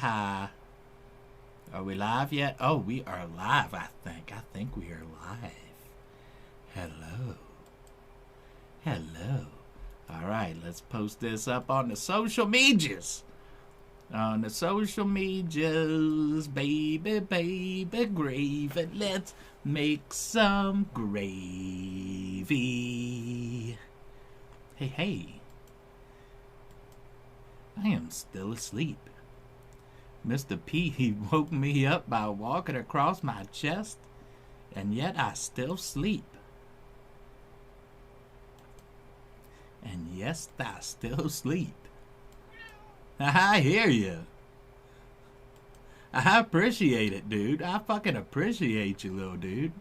hi. Are we live yet? Oh, we are live, I think. I think we are live. Hello. Hello. Alright, let's post this up on the social medias. On the social medias, baby, baby, gravy. Let's make some gravy. Hey, hey. I am still asleep. Mr. P, he woke me up by walking across my chest, and yet I still sleep. And yes, I still sleep. I hear you. I appreciate it, dude. I fucking appreciate you, little dude.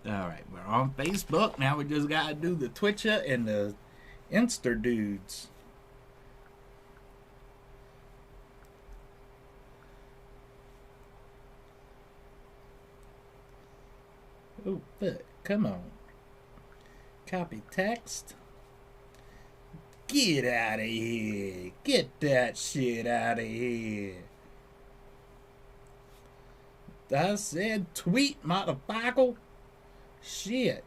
Alright, we're on Facebook. Now we just gotta do the Twitcher and the Insta dudes. Oh, fuck. Come on. Copy text. Get out of here. Get that shit out of here. I said tweet, motherfucker. Shit.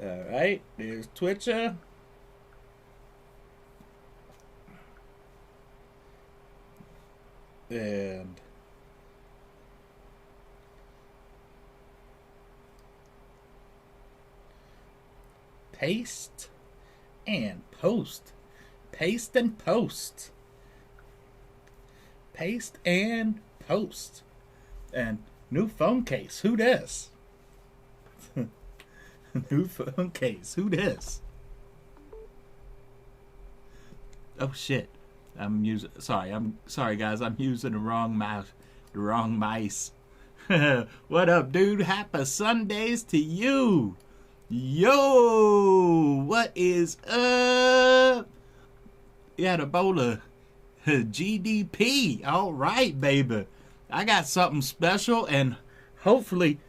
Alright, there's Twitcher. And paste and post. Paste and post. Paste and post. And new phone case. Who this? New phone case. Who this? Oh shit. I'm sorry guys, I'm using the wrong mouse. The wrong mice. What up, dude? Happy Sundays to you. Yo, what is up? You had a bowl of GDP. All right, baby. I got something special, and hopefully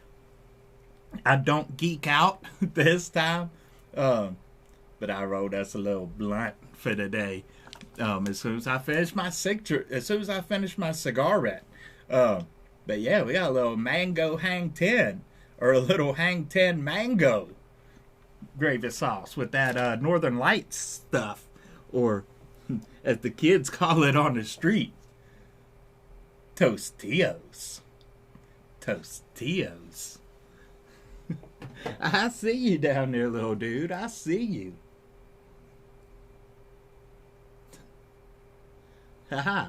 I don't geek out this time. But I rolled us a little blunt for today. As soon as I finish my cigarette. But yeah, we got a little mango hang 10, or a little hang 10 mango gravy sauce with that Northern Lights stuff, or as the kids call it on the street, Tostitos. Tostitos. I see you down there, little dude. I see you. Haha.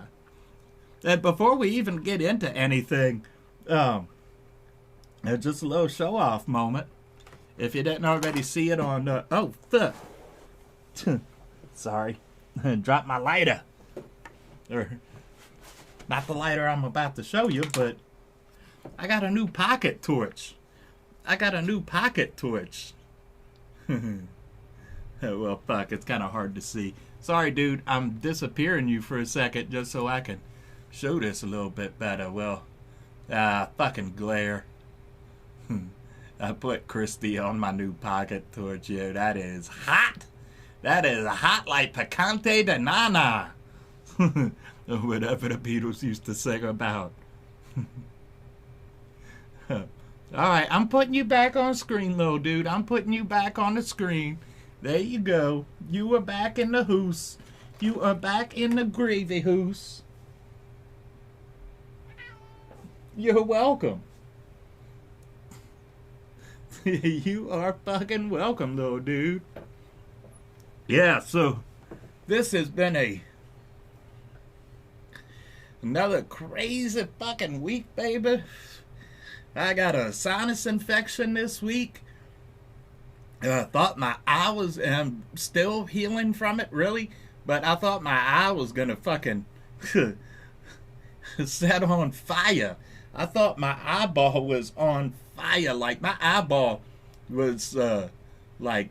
And before we even get into anything, just a little show-off moment. If you didn't already see it on, oh, fuck. Sorry. Dropped my lighter. Or, not the lighter I'm about to show you, but I got a new pocket torch. Well, fuck, it's kind of hard to see. Sorry, dude, I'm disappearing you for a second just so I can show this a little bit better. Well, fucking glare. I put Christy on my new pocket torch. Yeah, that is hot. That is hot like picante de nana. Or whatever the Beatles used to sing about. Alright, I'm putting you back on screen, little dude. I'm putting you back on the screen. There you go. You are back in the hoose. You are back in the gravy hoose. You're welcome. You are fucking welcome, little dude. Yeah, so this has been another crazy fucking week, baby. I got a sinus infection this week. I thought my eye was, and I'm still healing from it, really, but I thought my eye was gonna fucking set on fire. I thought my eyeball was on fire. Like, my eyeball was, like,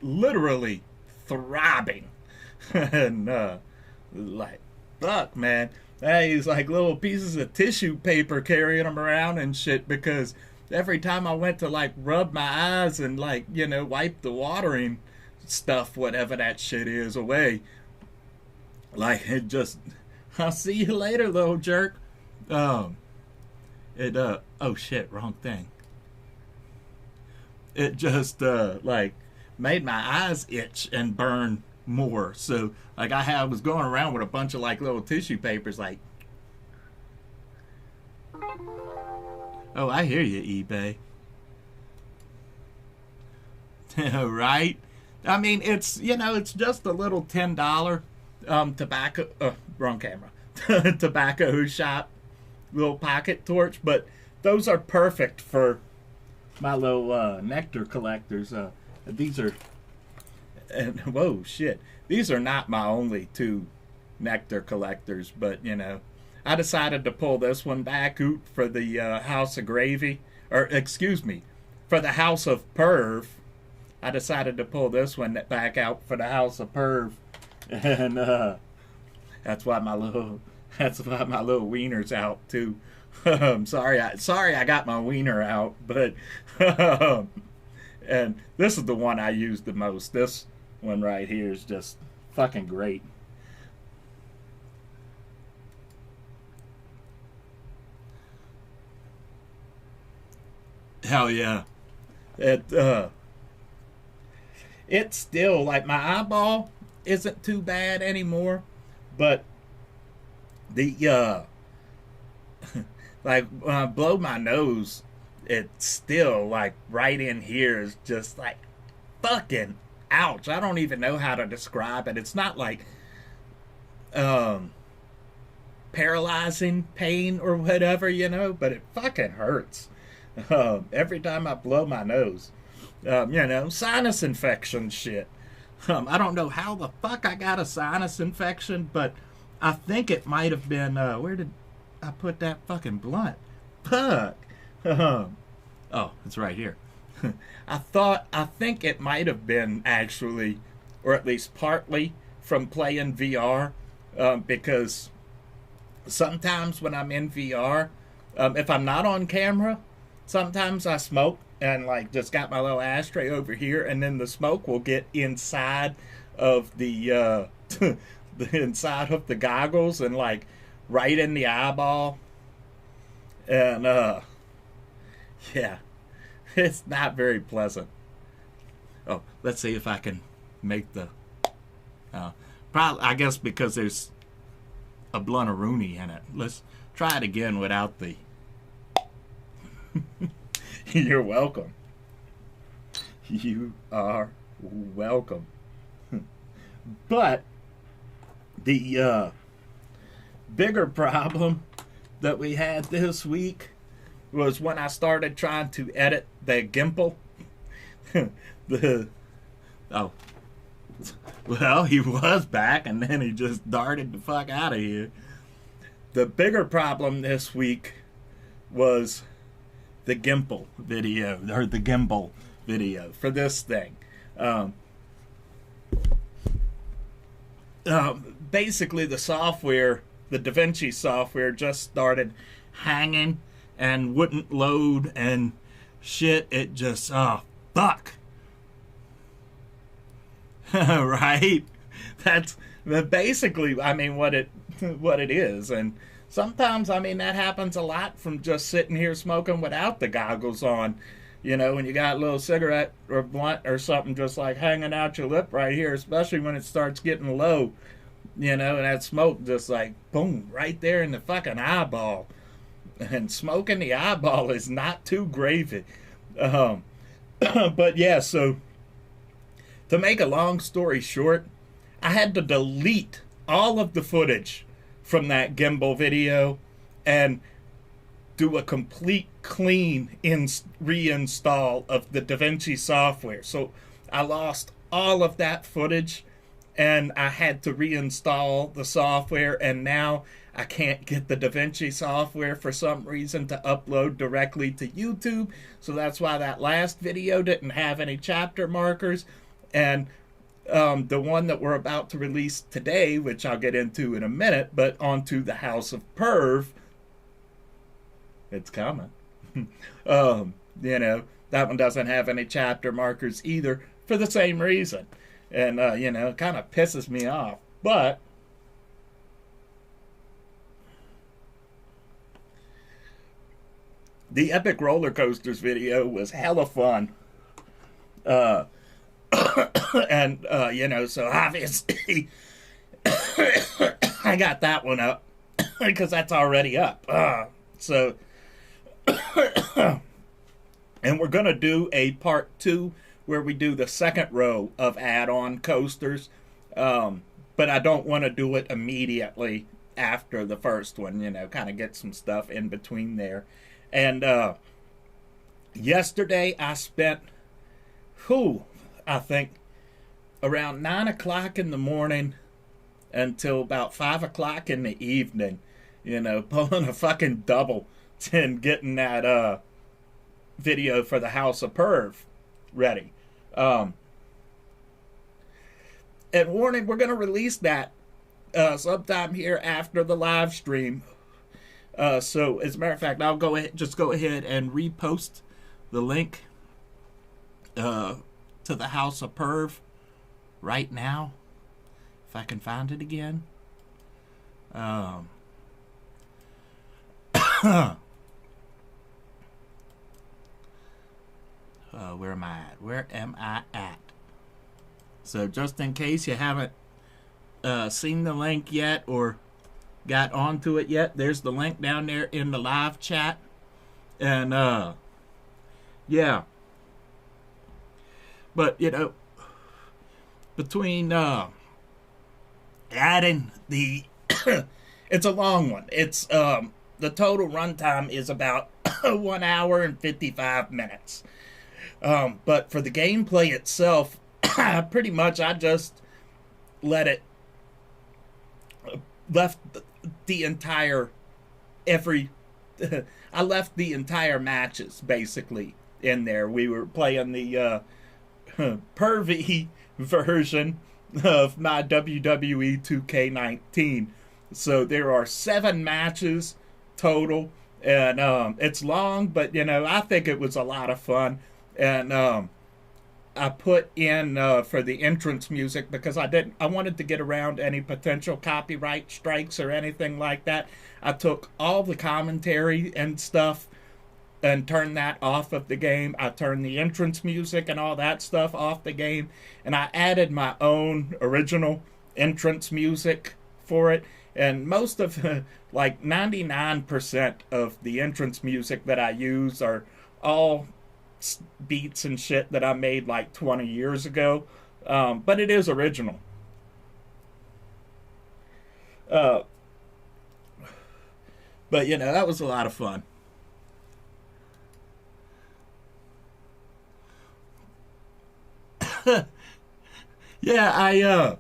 literally throbbing. And, like, fuck, man. I use, like, little pieces of tissue paper carrying them around and shit because every time I went to like rub my eyes and like, wipe the watering stuff, whatever that shit is, away, like it just, I'll see you later, little jerk. Um, oh shit, wrong thing. It just, like, made my eyes itch and burn more. So, like, I was going around with a bunch of, like, little tissue papers, like, oh, I hear you, eBay. Right? I mean, it's just a little $10 tobacco, wrong camera, tobacco shop little pocket torch, but those are perfect for my little nectar collectors. These are, and whoa, shit, these are not my only two nectar collectors, but I decided to pull this one back out for the House of Gravy, or excuse me, for the House of Perv. I decided to pull this one back out for the House of Perv, and that's why my little wiener's out too. Sorry I got my wiener out, but and this is the one I use the most. This one right here is just fucking great. Hell yeah. It's still like my eyeball isn't too bad anymore, but the like when I blow my nose, it's still like right in here is just like fucking ouch. I don't even know how to describe it. It's not like paralyzing pain or whatever, but it fucking hurts every time I blow my nose. Sinus infection shit. I don't know how the fuck I got a sinus infection, but I think it might have been, where did I put that fucking blunt? Fuck. Oh, it's right here. I think it might have been actually, or at least partly, from playing VR, because sometimes when I'm in VR, if I'm not on camera, sometimes I smoke and like just got my little ashtray over here, and then the smoke will get inside of the the inside of the goggles and like right in the eyeball, and yeah, it's not very pleasant. Oh, let's see if I can make the probably, I guess because there's a bluntaroonie in it. Let's try it again without the You're welcome. You are welcome. But the bigger problem that we had this week was when I started trying to edit the gimbal. Well, he was back and then he just darted the fuck out of here. The bigger problem this week was the gimbal video, or the gimbal video for this thing. Basically, the software, the DaVinci software, just started hanging and wouldn't load and shit. It just, oh, fuck. Right? That's basically, I mean, what it is. And sometimes, I mean, that happens a lot from just sitting here smoking without the goggles on. When you got a little cigarette or blunt or something just like hanging out your lip right here, especially when it starts getting low, and that smoke just like, boom, right there in the fucking eyeball. And smoking the eyeball is not too gravy. But yeah, so to make a long story short, I had to delete all of the footage from that gimbal video and do a complete clean reinstall of the DaVinci software. So I lost all of that footage and I had to reinstall the software, and now I can't get the DaVinci software for some reason to upload directly to YouTube. So that's why that last video didn't have any chapter markers. And the one that we're about to release today, which I'll get into in a minute, but onto the House of Perv, it's coming. You know, that one doesn't have any chapter markers either for the same reason. And, you know, it kind of pisses me off. But the Epic Roller Coasters video was hella fun. Uh, and, you know, so obviously I got that one up because that's already up. So, and we're going to do a part 2 where we do the second row of add-on coasters. But I don't want to do it immediately after the first one, you know, kind of get some stuff in between there. And yesterday I spent, I think around 9 o'clock in the morning until about 5 o'clock in the evening, you know, pulling a fucking double and getting that video for the House of Perv ready. And warning, we're going to release that sometime here after the live stream. So, as a matter of fact, I'll go ahead and repost the link to the House of Perv right now, if I can find it again. Where am I at? Where am I at? So just in case you haven't seen the link yet or got onto it yet, there's the link down there in the live chat. And yeah. But, you know, between adding the it's a long one. It's the total runtime is about 1 hour and 55 minutes. But for the gameplay itself, pretty much I just left the entire I left the entire matches basically in there. We were playing the pervy version of my WWE 2K19. So there are 7 matches total, and it's long, but you know, I think it was a lot of fun. And I put in for the entrance music because I wanted to get around any potential copyright strikes or anything like that. I took all the commentary and stuff and turned that off of the game. I turned the entrance music and all that stuff off the game, and I added my own original entrance music for it. And most of, like 99% of the entrance music that I use are all beats and shit that I made like 20 years ago. But it is original. But, you know, that was a lot of fun. Yeah,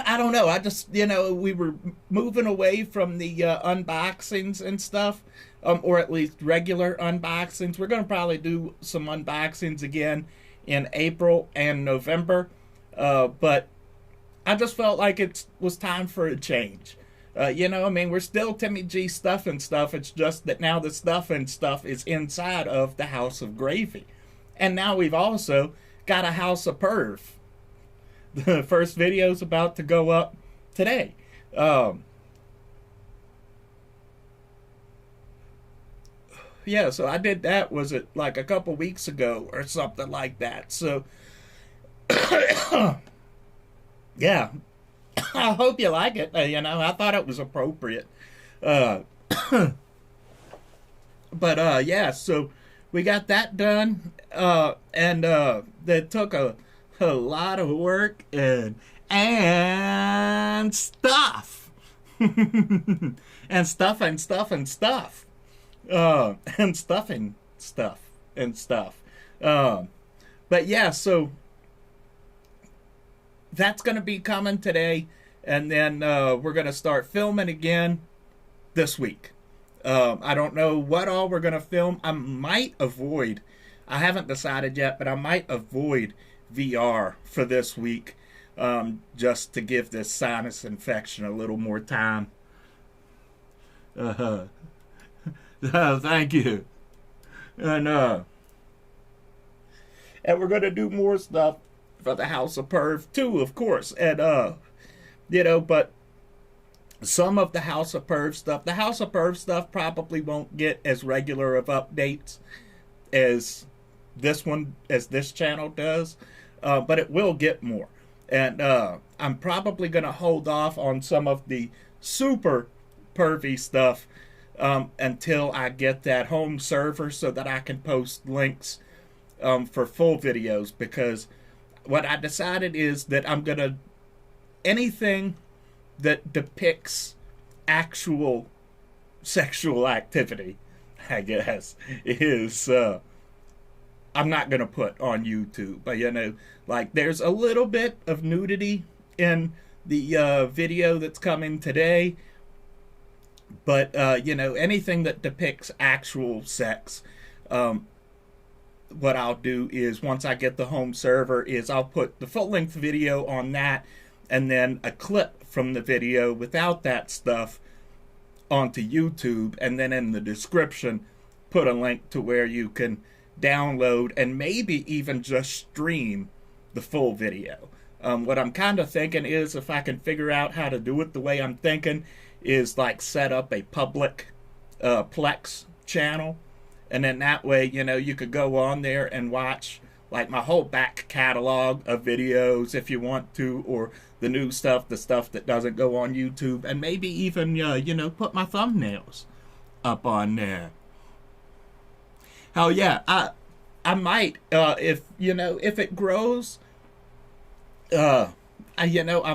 I don't know. I just, you know, we were moving away from the unboxings and stuff, or at least regular unboxings. We're going to probably do some unboxings again in April and November, but I just felt like it was time for a change. You know, I mean, we're still Timmy G stuff and stuff. It's just that now the stuff and stuff is inside of the House of Gravy. And now we've also got a House of Perv. The first video's about to go up today. Yeah, so I did that, was it like a couple weeks ago or something like that. So, yeah, I hope you like it. You know, I thought it was appropriate. But, yeah, so we got that done. And that took a lot of work and stuff. And stuff and stuff and stuff. And stuffing stuff and stuff. But yeah, so that's going to be coming today. And then we're going to start filming again this week. I don't know what all we're going to film. I haven't decided yet, but I might avoid VR for this week, just to give this sinus infection a little more time. Thank you. And we're gonna do more stuff for the House of Perv too, of course. And but some of the House of Perv stuff, the House of Perv stuff probably won't get as regular of updates as this channel does, but it will get more. And I'm probably gonna hold off on some of the super pervy stuff until I get that home server so that I can post links for full videos, because what I decided is that I'm gonna, anything that depicts actual sexual activity, I guess, is I'm not gonna put on YouTube. But like there's a little bit of nudity in the video that's coming today, but anything that depicts actual sex, what I'll do is, once I get the home server, is I'll put the full-length video on that, and then a clip from the video without that stuff onto YouTube, and then in the description put a link to where you can download and maybe even just stream the full video. What I'm kind of thinking is, if I can figure out how to do it the way I'm thinking, is like set up a public Plex channel, and then that way, you could go on there and watch like my whole back catalog of videos if you want to, or the new stuff, the stuff that doesn't go on YouTube, and maybe even, put my thumbnails up on there. Hell yeah, I might, if it grows, I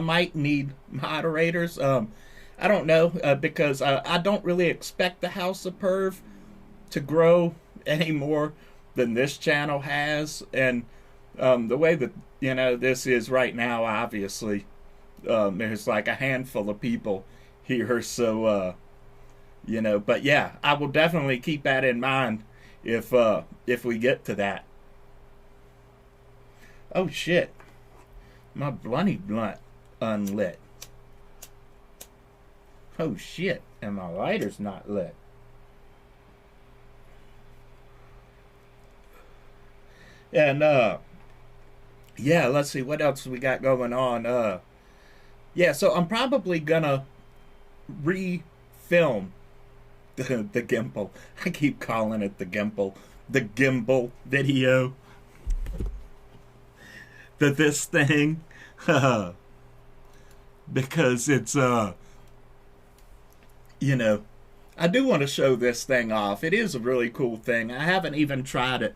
might need moderators. I don't know, because I don't really expect the House of Perv to grow any more than this channel has. And the way that this is right now, obviously there's like a handful of people here, so but yeah, I will definitely keep that in mind if we get to that. Oh shit, my blunty blunt unlit. Oh shit, and my lighter's not lit. And yeah, let's see what else we got going on. Yeah, so I'm probably gonna re-film the gimbal. I keep calling it the gimbal video. This thing, because it's I do want to show this thing off. It is a really cool thing. I haven't even tried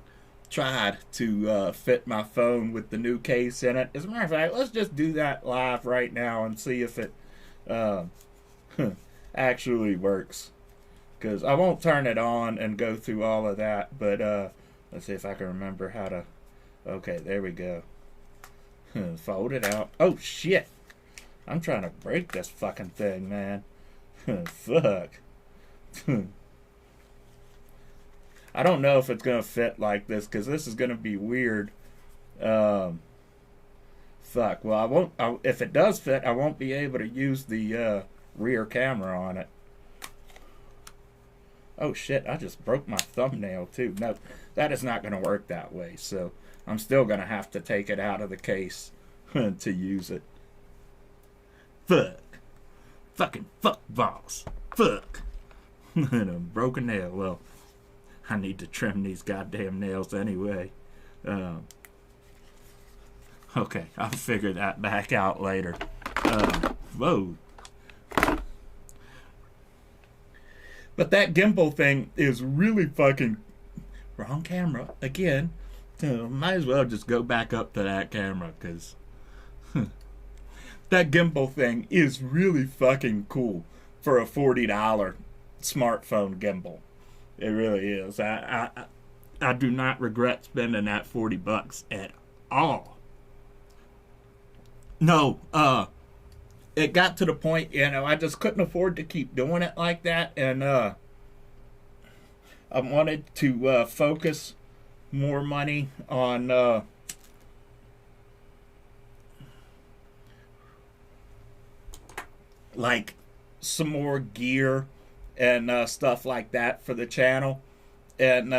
to fit my phone with the new case in it. As a matter of fact, let's just do that live right now and see if it actually works. Because I won't turn it on and go through all of that, but let's see if I can remember how to. Okay, there we go. Fold it out. Oh shit! I'm trying to break this fucking thing, man. Fuck. I don't know if it's gonna fit like this, because this is gonna be weird. Fuck. Well, I won't. If it does fit, I won't be able to use the rear camera on it. Oh shit! I just broke my thumbnail too. No, that is not gonna work that way. So I'm still gonna have to take it out of the case to use it. Fuck. Fucking fuck balls. Fuck. And a broken nail. Well, I need to trim these goddamn nails anyway. Okay, I'll figure that back out later. Whoa. But that gimbal thing is really fucking... Wrong camera. Again. Might as well just go back up to that camera, because... that gimbal thing is really fucking cool for a $40 smartphone gimbal. It really is. I do not regret spending that $40 at all. No, it got to the point, I just couldn't afford to keep doing it like that, and I wanted to focus more money on like some more gear and stuff like that for the channel. And,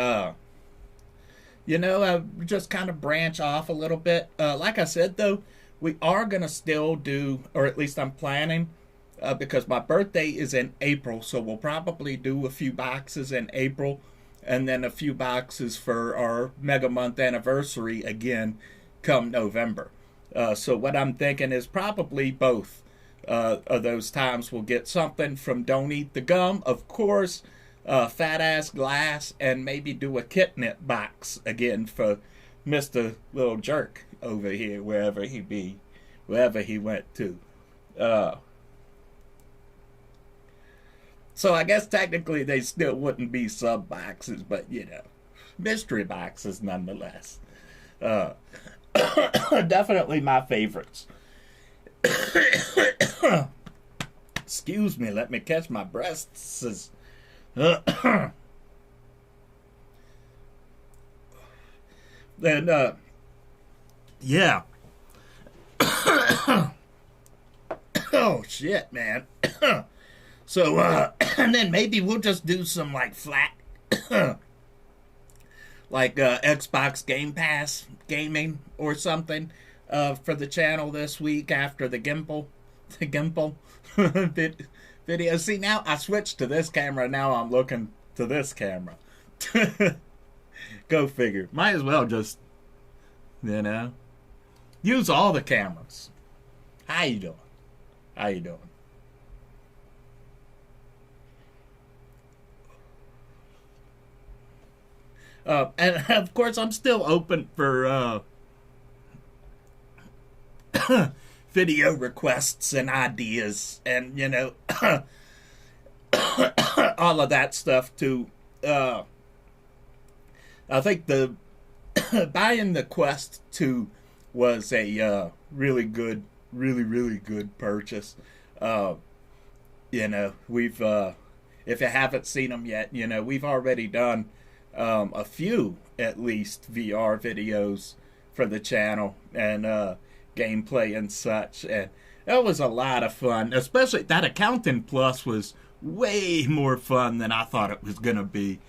just kind of branch off a little bit. Like I said, though, we are going to still do, or at least I'm planning, because my birthday is in April, so we'll probably do a few boxes in April, and then a few boxes for our Mega Month anniversary again come November. So what I'm thinking is probably both of those times we'll get something from Don't Eat the Gum, of course, Fat Ass Glass, and maybe do a Kitnip box again for Mr. Little Jerk over here, wherever he went to. So I guess technically they still wouldn't be sub boxes, but mystery boxes nonetheless. Definitely my favorites. Excuse me, let me catch my breasts. And yeah. Oh shit, man. So and then maybe we'll just do some like flat like Xbox Game Pass gaming or something for the channel this week after the Gimple video. See, now I switched to this camera. Now I'm looking to this camera. Go figure. Might as well just, use all the cameras. How you doing? How you doing? And of course, I'm still open for video requests and ideas, and all of that stuff too. I think the buying the Quest 2 was a really good purchase. We've if you haven't seen them yet, we've already done a few at least VR videos for the channel and gameplay and such, and that was a lot of fun. Especially that Accountant Plus was way more fun than I thought it was gonna be.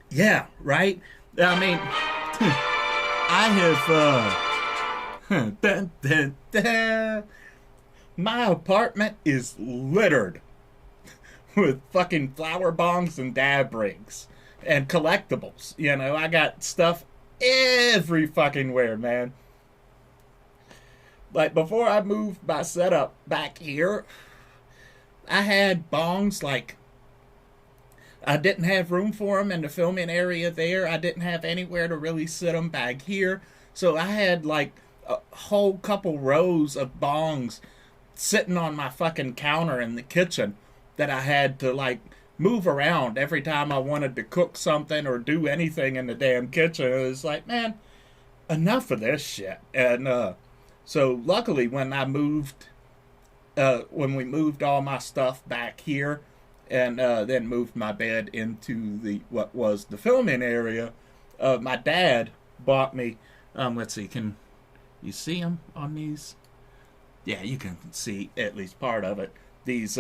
Yeah, right? I mean, I have my apartment is littered with fucking flower bongs and dab rigs and collectibles. I got stuff every fucking where, man. Like, before I moved my setup back here, I had bongs, like, I didn't have room for them in the filming area there. I didn't have anywhere to really sit them back here. So I had, like, a whole couple rows of bongs sitting on my fucking counter in the kitchen that I had to, like, move around every time I wanted to cook something or do anything in the damn kitchen. It was like, man, enough of this shit. And so luckily when we moved all my stuff back here and then moved my bed into what was the filming area, my dad bought me, let's see, can you see them on these? Yeah, you can see at least part of it. These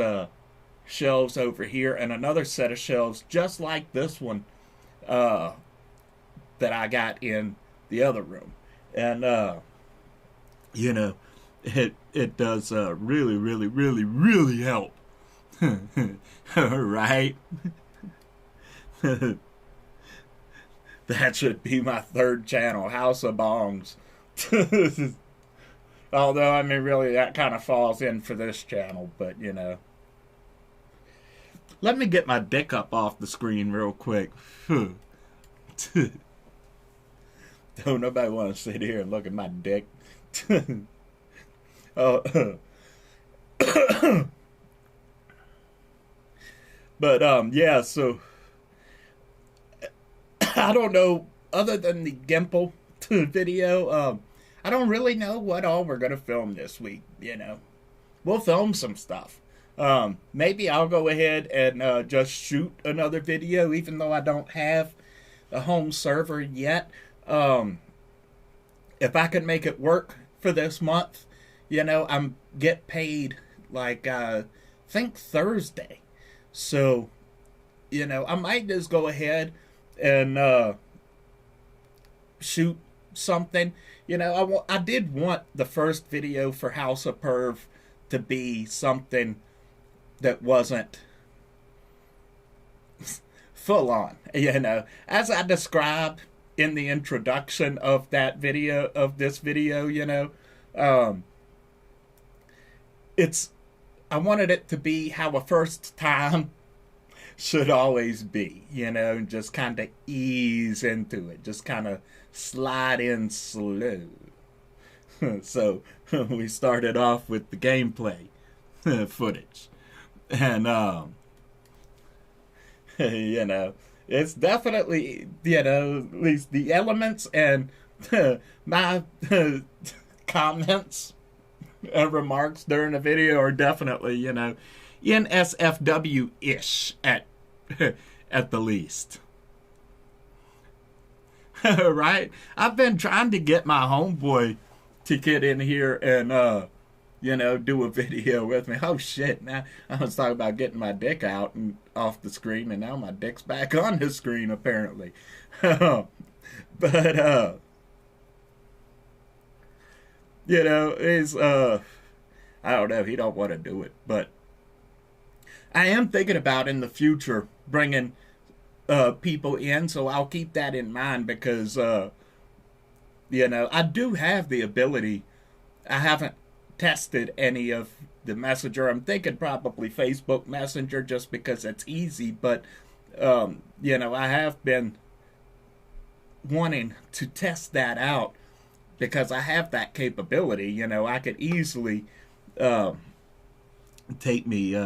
shelves over here and another set of shelves just like this one that I got in the other room. And it does really help. Right? That should be my third channel, House of Bongs. Although, I mean, really, that kind of falls in for this channel, but, Let me get my dick up off the screen real quick. Don't nobody want to sit here and look at my dick. But, yeah, so I don't know, other than the Gimple video, I don't really know what all we're going to film this week, We'll film some stuff. Maybe I'll go ahead and just shoot another video, even though I don't have a home server yet. If I can make it work for this month, I'm get paid like, think Thursday. So, I might just go ahead and shoot something. I did want the first video for House of Perv to be something that wasn't full on. As I described in the introduction of that video, of this video, I wanted it to be how a first time should always be, just kind of ease into it, just kind of slide in slow. So we started off with the gameplay footage, and it's definitely, at least the elements and my comments and remarks during the video are definitely, NSFW-ish at the least. Right? I've been trying to get my homeboy to get in here and, do a video with me. Oh shit, now I was talking about getting my dick out and off the screen, and now my dick's back on the screen apparently. But, he's, I don't know, he don't want to do it, but I am thinking about in the future bringing people in, so I'll keep that in mind because, I do have the ability. I haven't tested any of the Messenger. I'm thinking probably Facebook Messenger just because it's easy, but, I have been wanting to test that out because I have that capability. I could easily take me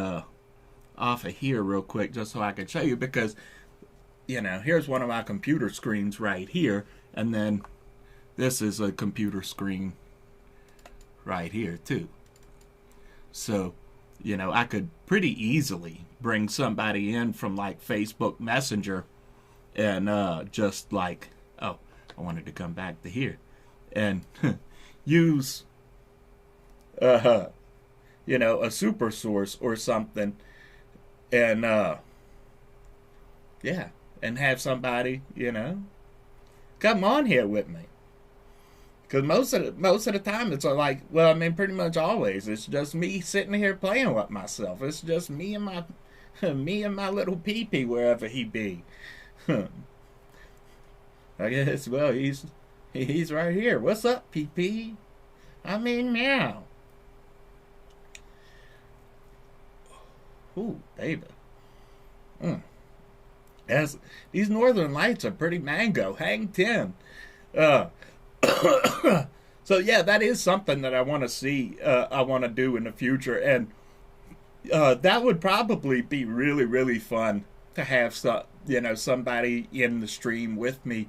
off of here real quick just so I can show you, because here's one of my computer screens right here, and then this is a computer screen right here too. So I could pretty easily bring somebody in from like Facebook Messenger and just like, oh, I wanted to come back to here and use a super source or something, and yeah, and have somebody come on here with me, because most of the time it's like, well, I mean, pretty much always it's just me sitting here playing with myself. It's just me and my little pee-pee wherever he be. I guess, well, he's right here. What's up, pee-pee? I mean, meow. Ooh, baby. These northern lights are pretty mango. Hang 10. So yeah, that is something that I want to see. I want to do in the future, and that would probably be really, really fun to have somebody in the stream with me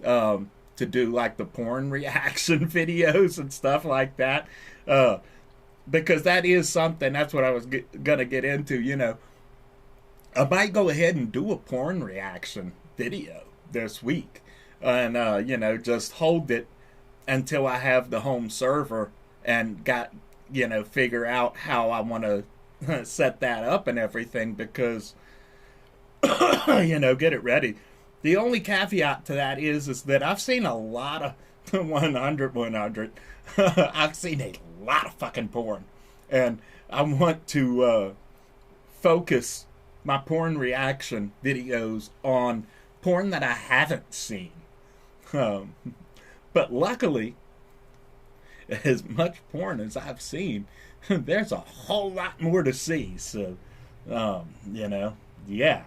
to do like the porn reaction videos and stuff like that. Because that is something. That's what I was gonna get into. I might go ahead and do a porn reaction video this week, and just hold it until I have the home server and got figure out how I want to set that up and everything, because get it ready. The only caveat to that is that I've seen a lot of 100. I've seen a lot of fucking porn, and I want to focus my porn reaction videos on porn that I haven't seen. But luckily, as much porn as I've seen, there's a whole lot more to see. So, yeah.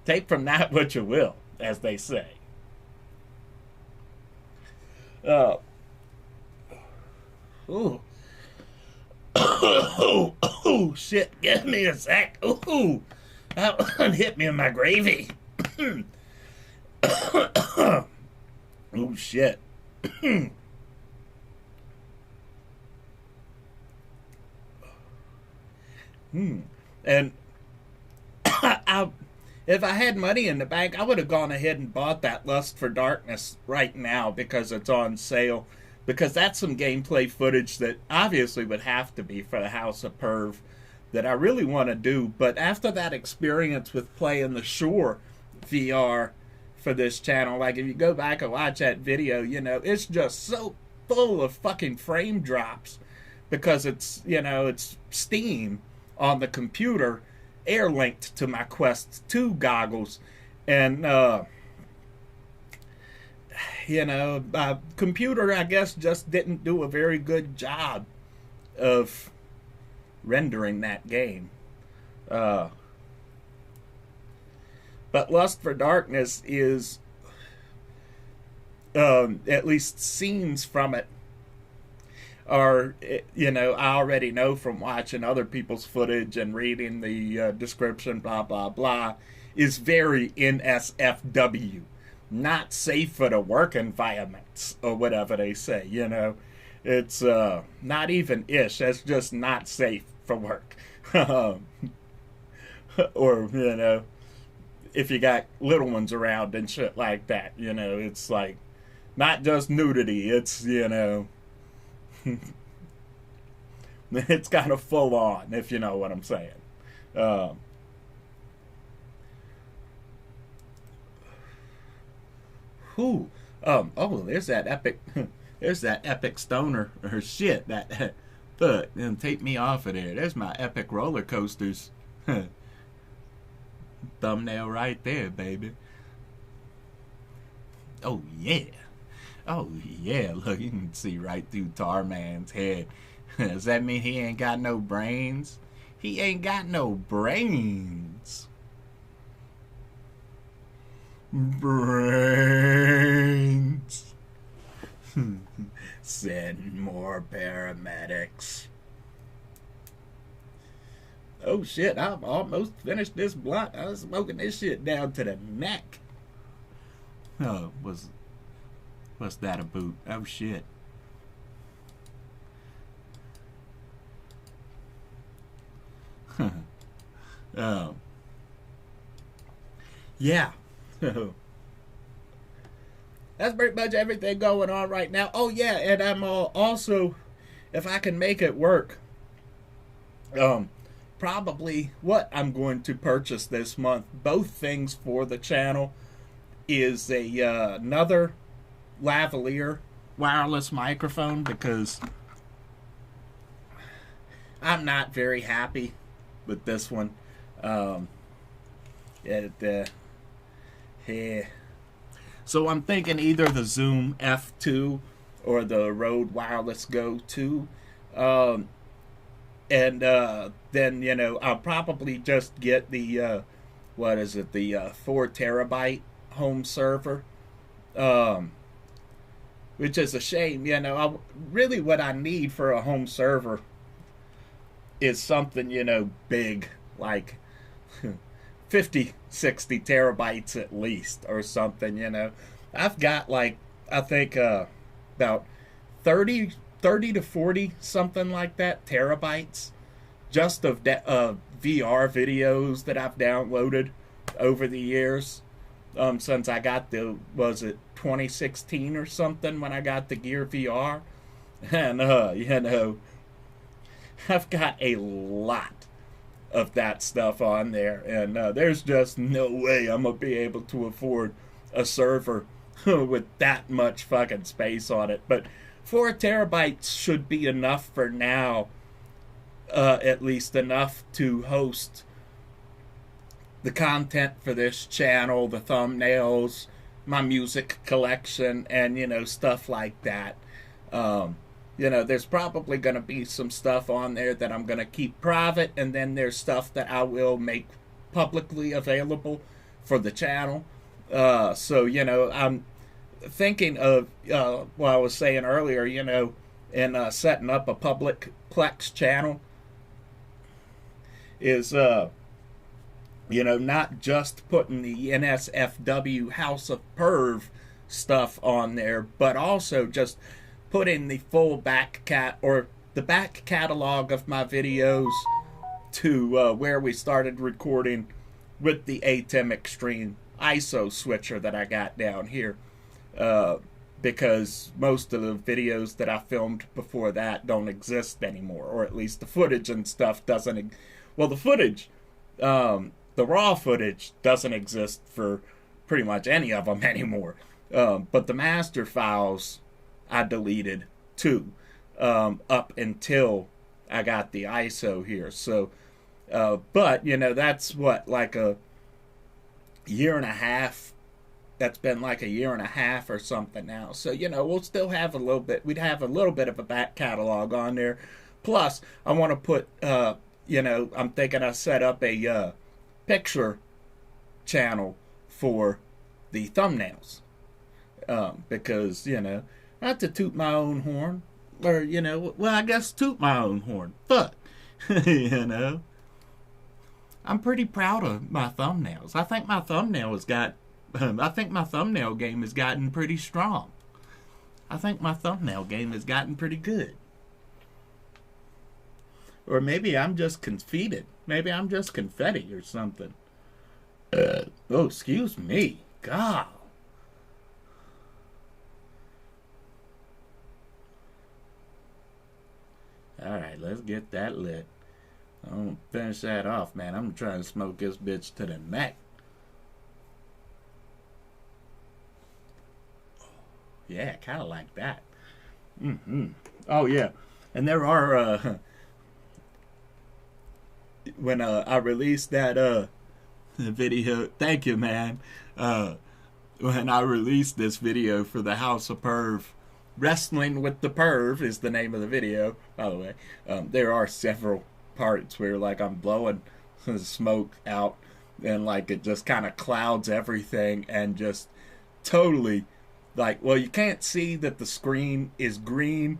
Take from that what you will, as they say. Ooh. Oh, shit. Give me a sec. Ooh. That one hit me in my gravy. Oh, shit. And if I had money in the bank, I would have gone ahead and bought that Lust for Darkness right now because it's on sale because that's some gameplay footage that obviously would have to be for the House of Perv that I really want to do. But after that experience with playing the Shore VR for this channel, like if you go back and watch that video, you know, it's just so full of fucking frame drops because it's, you know, it's Steam on the computer air linked to my Quest 2 goggles. And, you know, my computer, I guess, just didn't do a very good job of rendering that game. But Lust for Darkness is, at least scenes from it are, you know, I already know from watching other people's footage and reading the description, blah, blah, blah, is very NSFW. Not safe for the work environments, or whatever they say, you know. It's not even ish, that's just not safe for work. Or, you know, if you got little ones around and shit like that, you know, it's like, not just nudity, it's, you know, it's kind of full on, if you know what I'm saying. Oh, there's that epic, there's that epic stoner, or shit, that, fuck, and take me off of there. There's my epic roller coasters. Thumbnail right there, baby. Oh, yeah. Oh, yeah, look, you can see right through Tarman's head. Does that mean he ain't got no brains? He ain't got no brains. Brains. Send more paramedics. Oh shit, I've almost finished this blunt. I was smoking this shit down to the neck. Oh, what's that about? Oh shit. Yeah. That's pretty much everything going on right now. Oh yeah, and I'm also, if I can make it work, probably what I'm going to purchase this month, both things for the channel, is another lavalier wireless microphone, because I'm not very happy with this one. So I'm thinking either the Zoom F2 or the Rode Wireless Go 2. And then, you know, I'll probably just get the, the 4 terabyte home server. Which is a shame, you know. Really what I need for a home server is something, you know, big, like 50, 60 terabytes at least, or something, you know. I've got, like, I think about 30 to 40, something like that, terabytes, just of VR videos that I've downloaded over the years, since I got the, was it 2016 or something, when I got the Gear VR. And, you know, I've got a lot of that stuff on there, and there's just no way I'm gonna be able to afford a server with that much fucking space on it. But 4 terabytes should be enough for now, at least enough to host the content for this channel, the thumbnails, my music collection, and, you know, stuff like that. You know, there's probably going to be some stuff on there that I'm going to keep private, and then there's stuff that I will make publicly available for the channel. So, you know, I'm thinking of, well, I was saying earlier, you know, in setting up a public Plex channel is, you know, not just putting the NSFW House of Perv stuff on there, but also just putting the full back catalog of my videos to where we started recording with the ATEM Extreme ISO switcher that I got down here. because most of the videos that I filmed before that don't exist anymore, or at least the footage and stuff doesn't. Well, the footage, the raw footage doesn't exist for pretty much any of them anymore. But the master files I deleted too, up until I got the ISO here. So, but that's what, like a year and a half. That's been like a year and a half or something now. So, we'll still have a little bit. We'd have a little bit of a back catalog on there. Plus, I want to put, I'm thinking I set up a picture channel for the thumbnails. Because, not to toot my own horn. Or, well, I guess toot my own horn. But, I'm pretty proud of my thumbnails. I think my thumbnail game has gotten pretty strong. I think my thumbnail game has gotten pretty good. Or maybe I'm just confeted. Maybe I'm just confetti or something. Oh, excuse me. God. Alright, let's get that lit. I'm gonna finish that off, man. I'm trying to smoke this bitch to the neck. Yeah, kind of like that. Oh, yeah. And there are, when I released that video, thank you, man. When I released this video for the House of Perv, Wrestling with the Perv is the name of the video, by the way. There are several parts where, like, I'm blowing smoke out and, like, it just kind of clouds everything and just totally... Like, well, you can't see that the screen is green,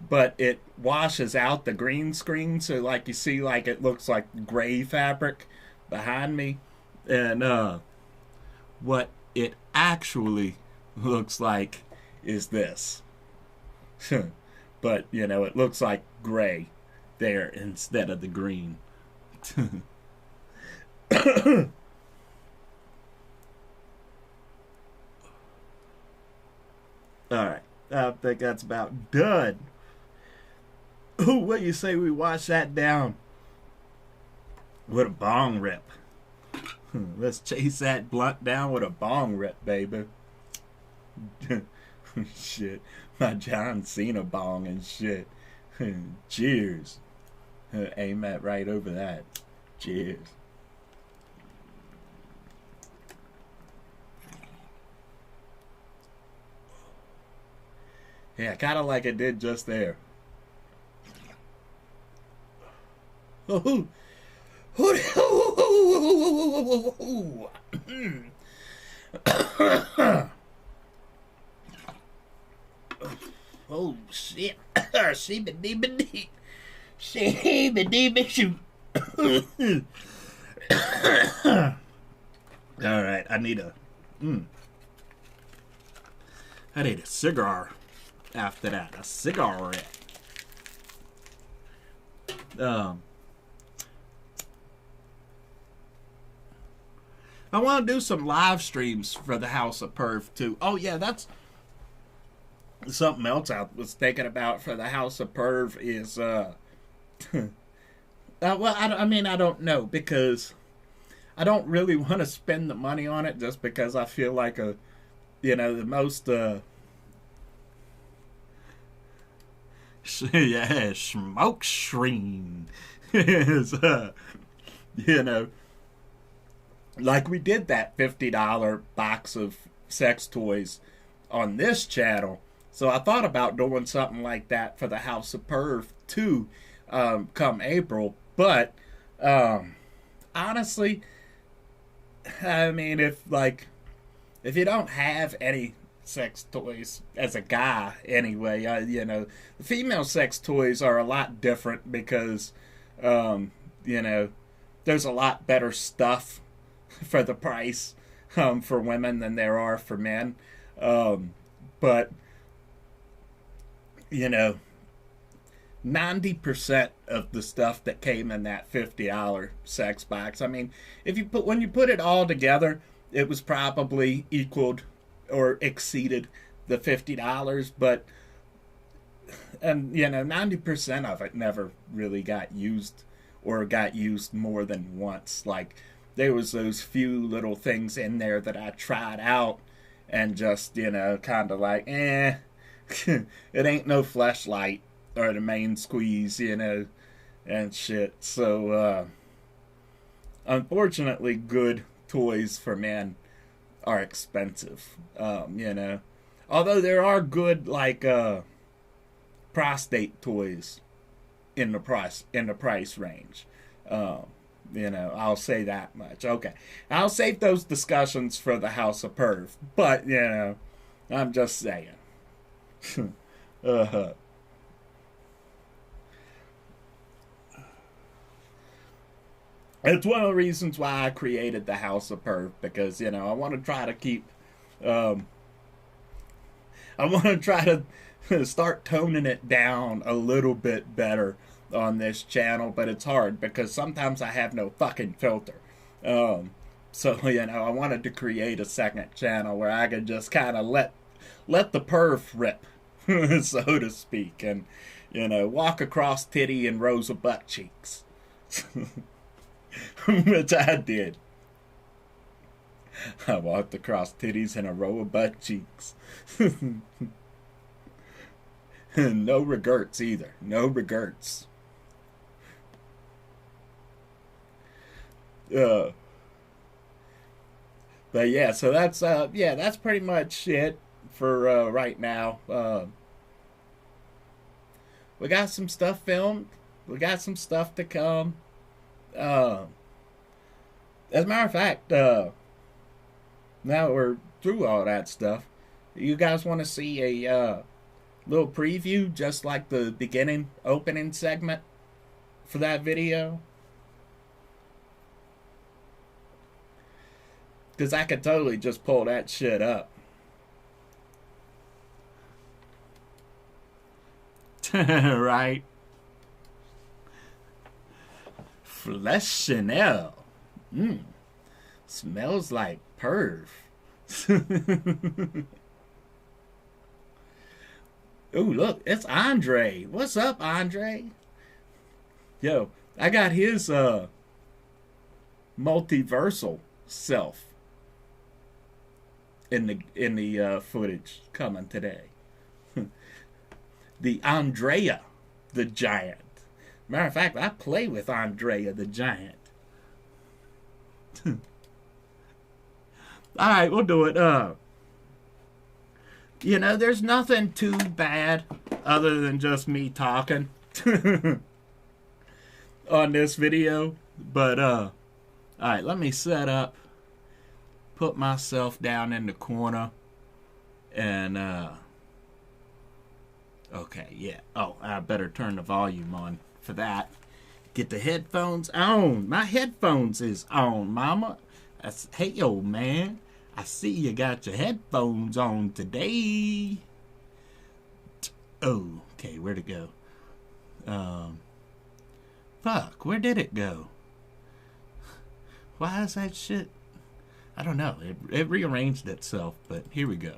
but it washes out the green screen. So, like, you see, like, it looks like gray fabric behind me. And what it actually looks like is this. But, it looks like gray there instead of the green. Alright, I think that's about done. Ooh, what do you say we wash that down with a bong rip? Let's chase that blunt down with a bong rip, baby. Shit, my John Cena bong and shit. Cheers. Aim that right over that. Cheers. Yeah, kind of like it did just there. Oh, shit. Sheebie-deebie-dee. Sheebie-deebie-shoo. Alright, I need a cigar. After that, a cigarette. I want to do some live streams for the House of Perv too. Oh yeah, that's something else I was thinking about for the House of Perv is well, I don't know, because I don't really want to spend the money on it, just because I feel like the most yeah, smoke screen is like we did that $50 box of sex toys on this channel, so I thought about doing something like that for the House of Perv too, come April. But honestly, I mean, if you don't have any sex toys as a guy anyway, the female sex toys are a lot different, because there's a lot better stuff for the price for women than there are for men, but 90% of the stuff that came in that $50 sex box, I mean, when you put it all together, it was probably equaled or exceeded the $50, but and 90% of it never really got used, or got used more than once. Like, there was those few little things in there that I tried out and just kind of like, it ain't no fleshlight or the main squeeze, and shit. So unfortunately, good toys for men are expensive. Although there are good, like, prostate toys in the price range. I'll say that much. Okay, I'll save those discussions for the House of Perv. But I'm just saying. It's one of the reasons why I created the House of Perv, because I want to try to keep. I want to try to start toning it down a little bit better on this channel, but it's hard because sometimes I have no fucking filter. So I wanted to create a second channel where I could just kind of let the perv rip, so to speak, and walk across titty and rows of butt cheeks, which I did. I walked across titties and a row of butt cheeks. No regrets either. No regrets. But yeah, so that's pretty much it for right now. We got some stuff filmed. We got some stuff to come. As a matter of fact, now we're through all that stuff, you guys want to see a little preview, just like the beginning opening segment for that video? Because I could totally just pull that shit up. Right? Flesh Chanel. Smells like perv. Ooh, look, it's Andre. What's up, Andre? Yo, I got his multiversal self in the footage coming today. The Andrea the Giant. Matter of fact, I play with Andrea the Giant. Alright, we'll do it. There's nothing too bad other than just me talking on this video. But, alright, let me set up, put myself down in the corner, and, okay, yeah. Oh, I better turn the volume on for that. Get the headphones on. My headphones is on, mama. Hey, old man. I see you got your headphones on today. Oh, okay, where'd it go? Fuck, where did it go? Why is that shit? I don't know. It rearranged itself, but here we go.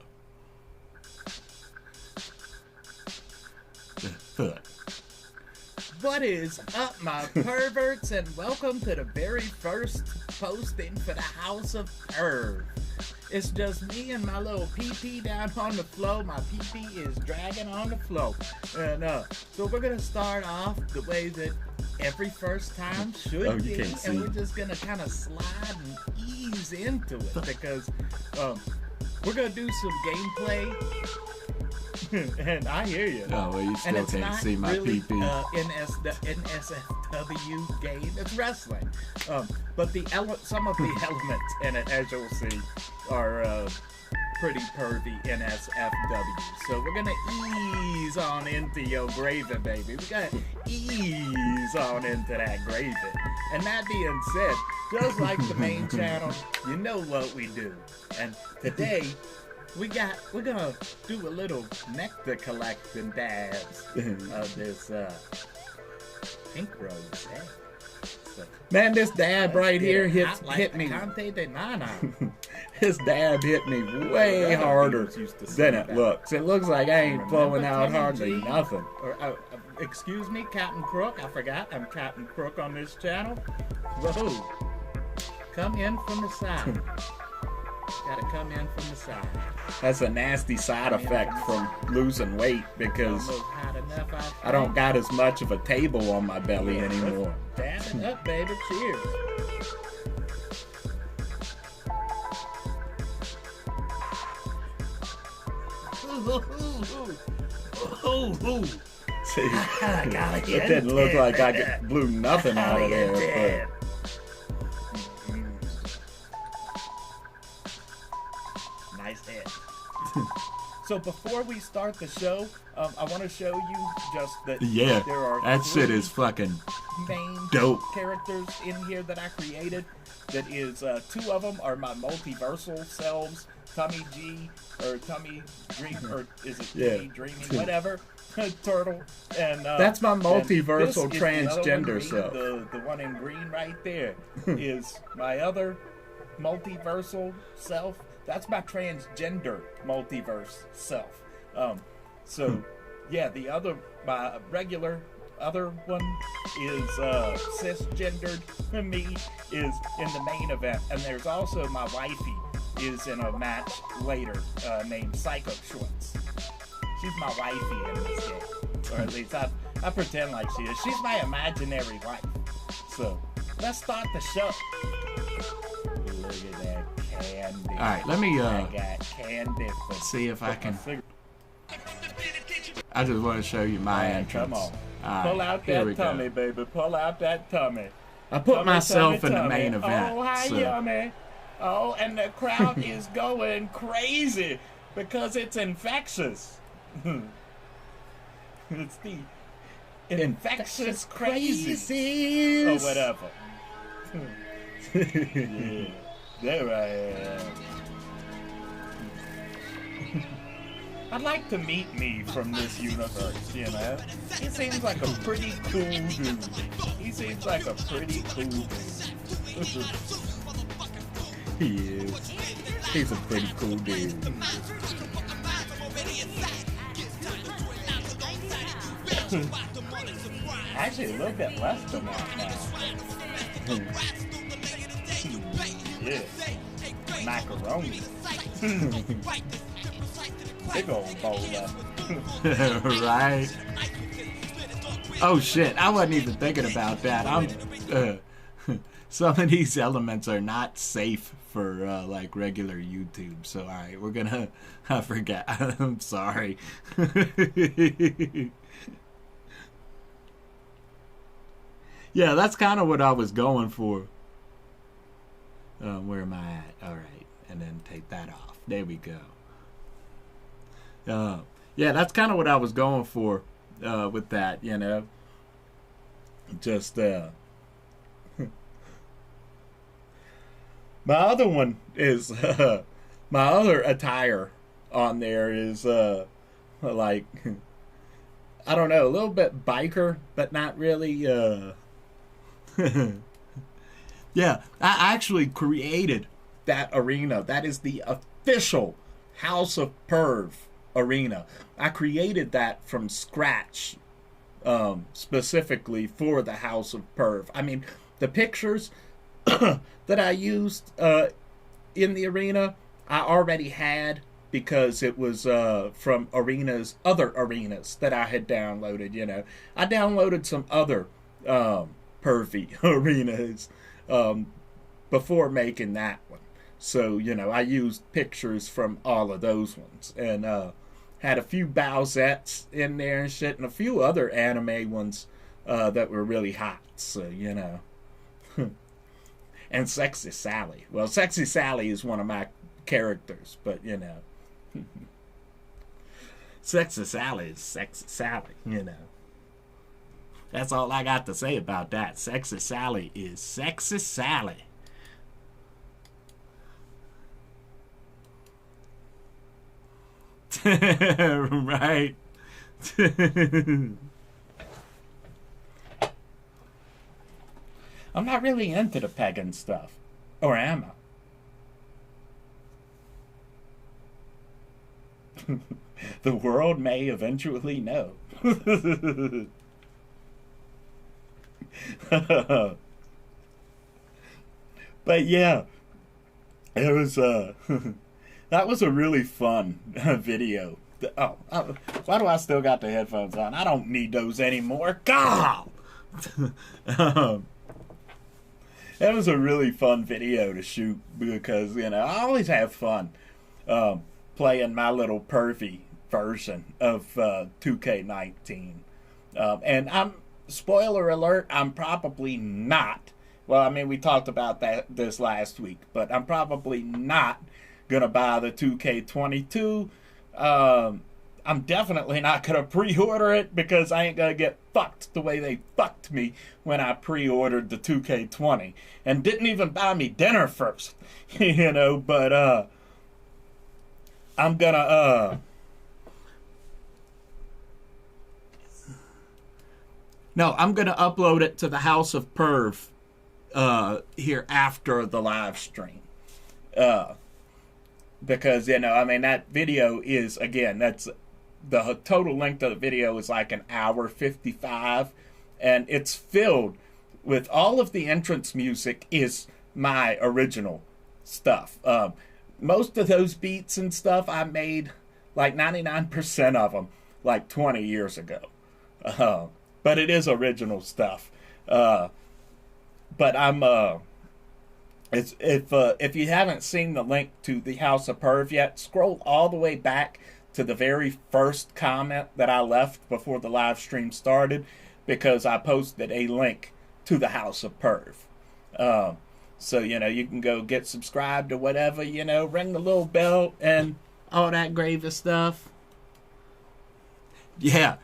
What is up, my perverts, and welcome to the very first posting for the House of Perv. It's just me and my little pee-pee down on the floor. My pee-pee is dragging on the floor. And so we're going to start off the way that every first time should be. And we're just going to kind of slide and ease into it. Because we're going to do some gameplay. And I hear you. Oh, well, you still can't see my really, pee-pee. NSFW game. It's wrestling. But some of the elements in it, as you'll see, are pretty pervy NSFW. So we're going to ease on into your gravy, baby. We're going to ease on into that gravy. And that being said, just like the main channel, you know what we do. And today, we're gonna do a little nectar collecting dabs of this pink rose. Man, this dab right here hit me. Cante de Nana. This dab hit me way harder than it looks. It looks like I ain't flowing out hardly nothing. Excuse me, Captain Crook. I forgot I'm Captain Crook on this channel. Whoa. Come in from the side. Gotta come in from the side. That's a nasty side effect from losing weight because I don't got as much of a table on my belly anymore. Dab it up, baby. Cheers. See, it didn't look like I blew nothing out of there. Nice head. So before we start the show, I want to show you just that there are that shit is fucking main dope characters in here that I created. That is, two of them are my multiversal selves, Tummy G, or Tummy Dream, or is it Tummy Dreaming, whatever, Turtle. And that's my multiversal transgender self. The one in green right there is my other multiversal self. That's my transgender multiverse self. So, yeah, my regular other one is cisgendered. Me is in the main event, and there's also my wifey is in a match later named Psycho Schwartz. She's my wifey in this game, or at least I pretend like she is. She's my imaginary wife. So let's start the show. Look at that candy. All right, let me I got candy. See if I can. I just want to show you my entrance. Come on. Pull out that tummy, baby. Pull out that tummy. I put myself in the main event. Oh, hi, yummy. Oh, and the crowd is going crazy because it's infectious. It's the infectious crazy. Or whatever. Yeah. There I am. I'd like to meet me from this universe, you know? He seems like a pretty cool dude. He seems like a pretty cool dude. He is. He's a pretty cool dude. Actually, a little bit less than that now. Yeah. Macaroni. Big old bowl of right. Oh shit, I wasn't even thinking about that. Some of these elements are not safe for like regular YouTube, so alright, we're gonna I forget. I'm sorry. Yeah, that's kind of what I was going for. Where am I at? Alright, and then take that off. There we go. Yeah, that's kind of what I was going for with that, you know. Just my other one is my other attire on there is like I don't know, a little bit biker, but not really. Yeah, I actually created that arena. That is the official House of Perv arena. I created that from scratch, specifically for the House of Perv. I mean, the pictures that I used in the arena, I already had because it was from other arenas that I had downloaded, you know. I downloaded some other pervy arenas before making that one. So, you know, I used pictures from all of those ones. And had a few Bowsettes in there and shit, and a few other anime ones that were really hot. So, you know. And Sexy Sally. Well, Sexy Sally is one of my characters, but, you know. Sexy Sally is Sexy Sally, you know. That's all I got to say about that. Sexy Sally is Sexy Sally. Right. I'm not really into the pagan stuff. Or am I? The world may eventually know. But yeah, it was that was a really fun video. Why do I still got the headphones on? I don't need those anymore. God. That was a really fun video to shoot because I always have fun playing my little pervy version of 2K19. And spoiler alert, I'm probably not. Well, I mean, we talked about this last week, but I'm probably not gonna buy the 2K22. I'm definitely not gonna pre-order it because I ain't gonna get fucked the way they fucked me when I pre-ordered the 2K20 and didn't even buy me dinner first, But I'm gonna No, I'm gonna upload it to the House of Perv here after the live stream. Because, I mean, that video is, again, that's the total length of the video is like an hour 55, and it's filled with all of the entrance music is my original stuff. Most of those beats and stuff I made, like 99% of them, like 20 years ago. But it is original stuff. But I'm if you haven't seen the link to the House of Perv yet, scroll all the way back to the very first comment that I left before the live stream started, because I posted a link to the House of Perv. So, you can go get subscribed or whatever, ring the little bell and all that gravy stuff. Yeah.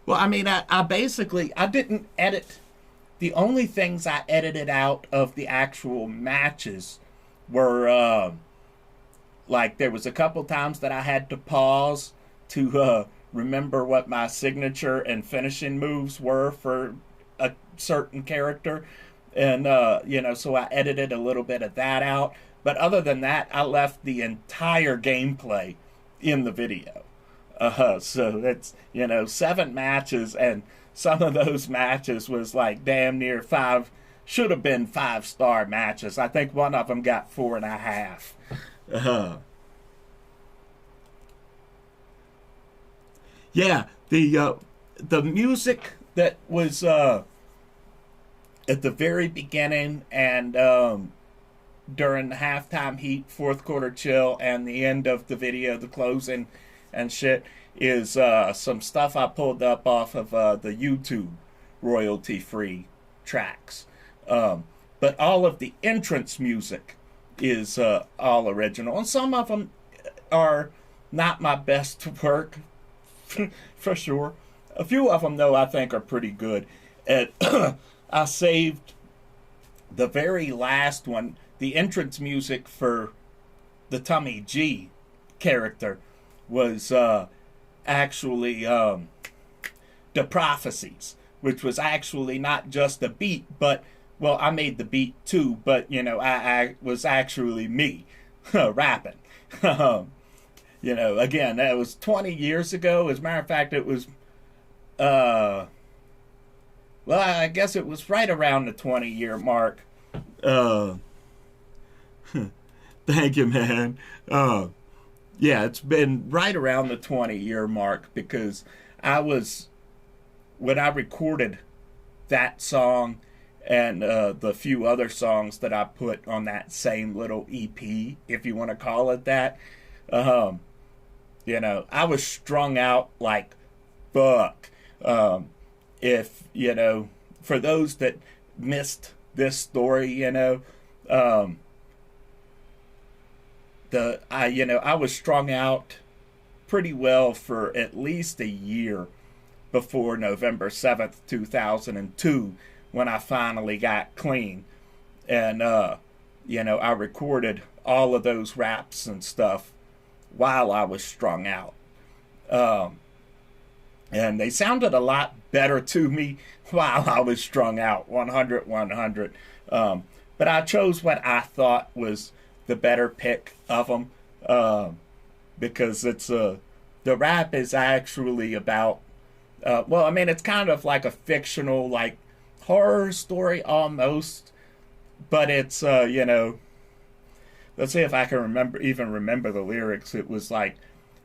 Well, I mean, I basically, I didn't edit. The only things I edited out of the actual matches were, like, there was a couple times that I had to pause to remember what my signature and finishing moves were for a certain character. And, so I edited a little bit of that out. But other than that, I left the entire gameplay in the video. So it's, 7 matches, and some of those matches was like damn near 5, should have been 5-star matches. I think one of them got 4.5. Yeah, the music that was at the very beginning and during the halftime heat, fourth quarter chill, and the end of the video, the closing and shit, is some stuff I pulled up off of the YouTube royalty-free tracks. But all of the entrance music is all original. And some of them are not my best work, for sure. A few of them, though, I think are pretty good. And I saved the very last one, the entrance music for the Tommy G character was actually The Prophecies, which was actually not just a beat, but, well, I made the beat too, but, I was actually me rapping. Again, that was 20 years ago. As a matter of fact, it was, well, I guess it was right around the 20-year mark. Thank you, man. Yeah, it's been right around the 20-year mark, because when I recorded that song and the few other songs that I put on that same little EP, if you want to call it that, I was strung out like fuck. If, for those that missed this story, I was strung out pretty well for at least a year before November 7th, 2002, when I finally got clean. And, I recorded all of those raps and stuff while I was strung out. And they sounded a lot better to me while I was strung out, 100. But I chose what I thought was the better pick of them, because the rap is actually about, well, I mean, it's kind of like a fictional, like, horror story almost, but it's, let's see if I can remember the lyrics. It was like,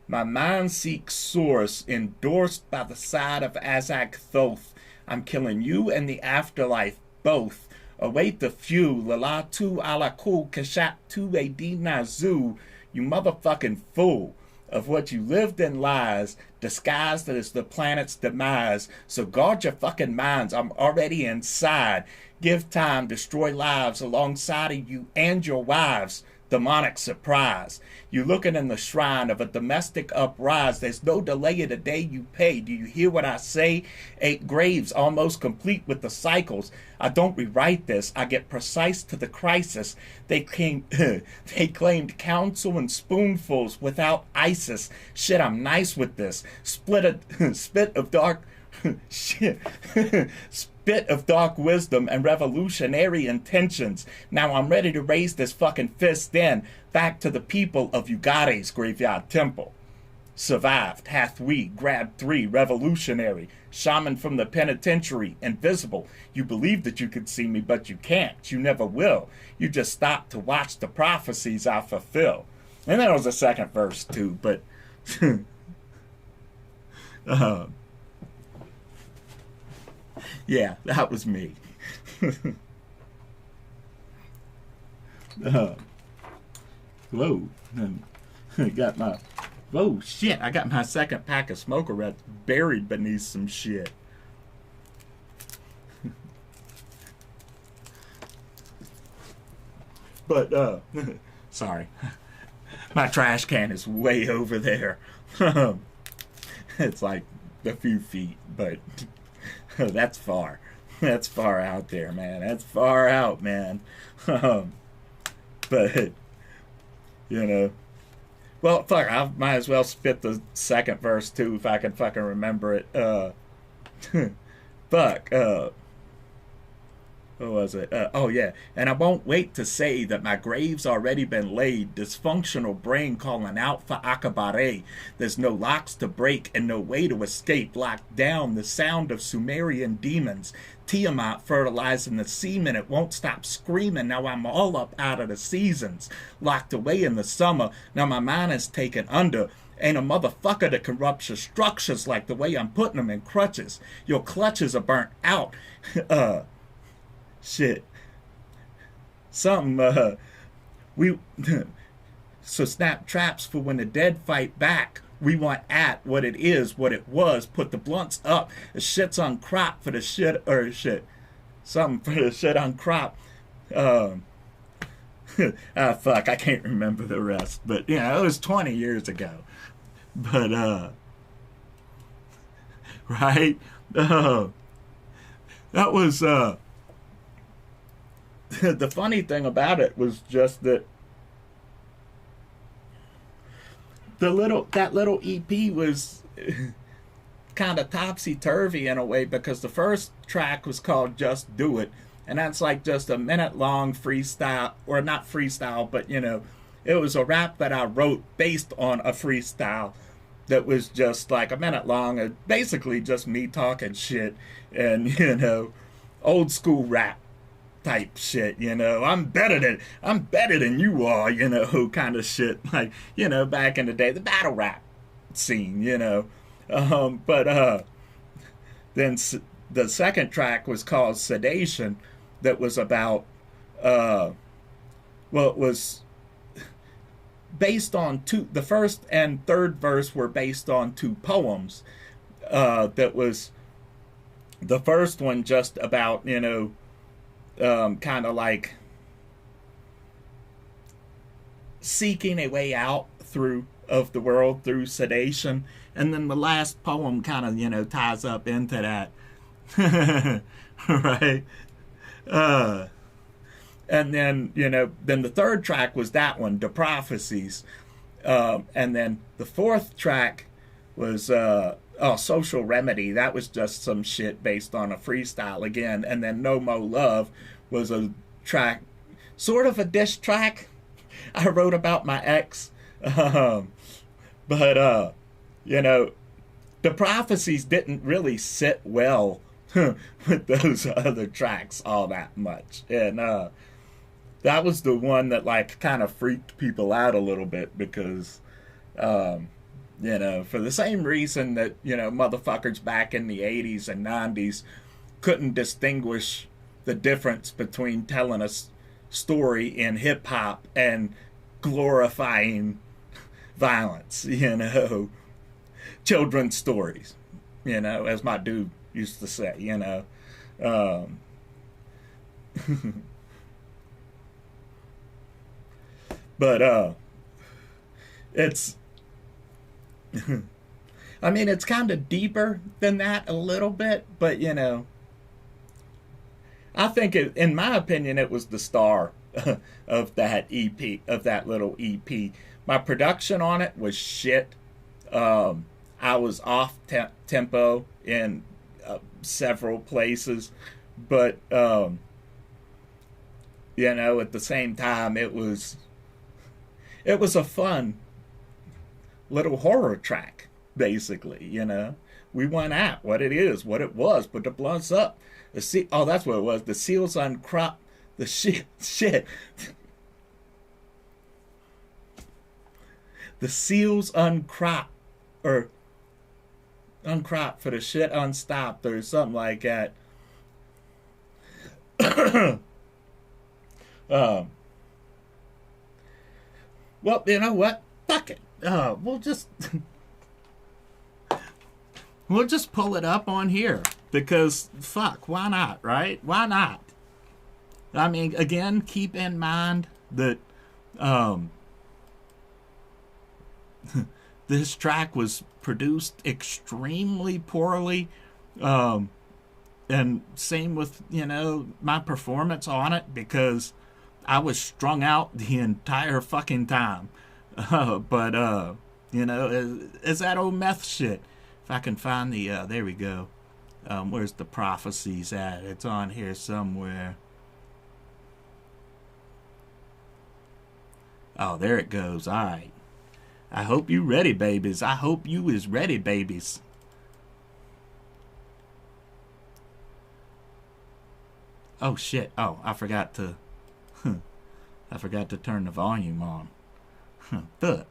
my mind seeks source, endorsed by the side of Azak Thoth. I'm killing you and the afterlife, both. Await the few, lalatu alaku kashat tu a dinazu, you motherfucking fool. Of what you lived in lies, disguised as the planet's demise. So guard your fucking minds, I'm already inside. Give time, destroy lives alongside of you and your wives. Demonic surprise. You looking in the shrine of a domestic uprise. There's no delay in the day you pay. Do you hear what I say? 8 graves almost complete with the cycles. I don't rewrite this. I get precise to the crisis. They claimed counsel and spoonfuls without ISIS. Shit, I'm nice with this. Spit of dark shit. Bit of dark wisdom and revolutionary intentions. Now I'm ready to raise this fucking fist then, back to the people of Ugare's graveyard temple. Survived, hath we, grabbed 3, revolutionary, shaman from the penitentiary, invisible. You believe that you could see me, but you can't. You never will. You just stop to watch the prophecies I fulfill. And there was a second verse too, but yeah, that was me. Whoa. Whoa, shit. I got my second pack of smoker rats buried beneath some shit. But, sorry. My trash can is way over there. It's like a few feet, but that's far. That's far out there, man. That's far out, man. But, well, fuck, I might as well spit the second verse, too, if I can fucking remember it. Fuck, what was it? Oh, yeah. And I won't wait to say that my grave's already been laid. Dysfunctional brain calling out for Akabare. There's no locks to break and no way to escape. Locked down, the sound of Sumerian demons. Tiamat fertilizing the semen. It won't stop screaming. Now I'm all up out of the seasons. Locked away in the summer. Now my mind is taken under. Ain't a motherfucker that can rupture structures like the way I'm putting them in crutches. Your clutches are burnt out. Shit. Something, so snap traps for when the dead fight back. We want at what it is, what it was. Put the blunts up. The shit's on crop for the shit, or shit. Something for the shit on crop. Fuck, I can't remember the rest. But, it was 20 years ago. But, right? That was, the funny thing about it was just that that little EP was kind of topsy-turvy in a way, because the first track was called Just Do It, and that's like just a minute-long freestyle, or not freestyle, but it was a rap that I wrote based on a freestyle that was just like a minute long, and basically just me talking shit, and old school rap type shit, I'm better than you are, kind of shit, like, back in the day, the battle rap scene, but then the second track was called Sedation, that was about, well, it was based on the first and third verse were based on 2 poems, that was, the first one just about, kind of like seeking a way out of the world through sedation, and then the last poem kind of ties up into that. Right? And then then the third track was that one, The Prophecies, and then the fourth track was Social Remedy. That was just some shit based on a freestyle again. And then No Mo Love was a track, sort of a diss track I wrote about my ex. But you know, the prophecies didn't really sit well with those other tracks all that much. And that was the one that like kind of freaked people out a little bit because, you know, for the same reason that, you know, motherfuckers back in the 80s and 90s couldn't distinguish the difference between telling a story in hip hop and glorifying violence, you know, children's stories, you know, as my dude used to say, you know. But it's I mean, it's kind of deeper than that a little bit, but you know, I think it, in my opinion, it was the star of that EP, of that little EP. My production on it was shit. I was off tempo in several places, but you know, at the same time, it was a fun little horror track, basically. You know, we went at what it is, what it was, put the blunts up. Oh, that's what it was. The seals uncrop. The shit. The seals uncrop, or uncrop for the shit unstopped, or something like that. Well, you know what? Fuck it. We'll just pull it up on here because fuck, why not, right? Why not? I mean, again, keep in mind that this track was produced extremely poorly, and same with, you know, my performance on it because I was strung out the entire fucking time. But you know, is that old meth shit. If I can find the there we go. Where's the prophecies at? It's on here somewhere. Oh, there it goes. All right. I hope you ready, babies. I hope you is ready, babies. Oh shit. Oh, I forgot to turn the volume on. But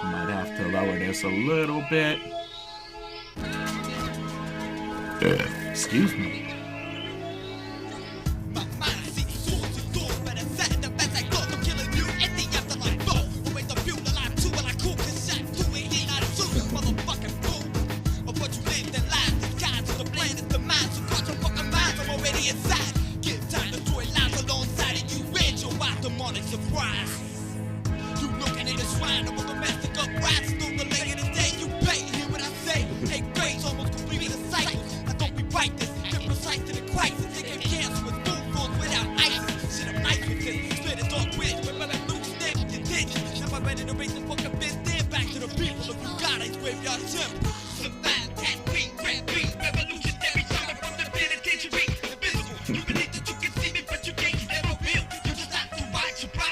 might have to lower this a little bit. Excuse me.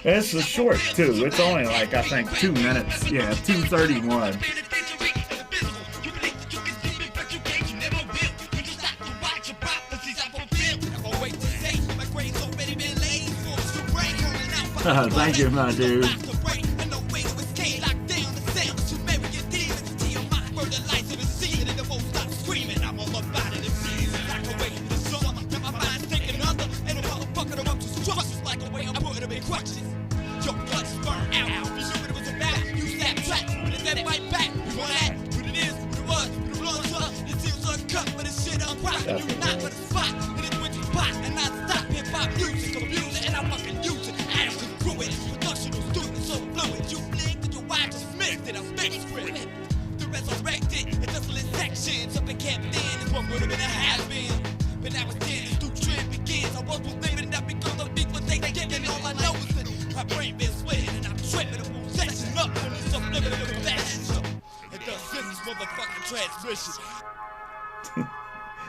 This is short too. It's only like, I think, 2 minutes. Yeah, 2:31. Thank you, my dude.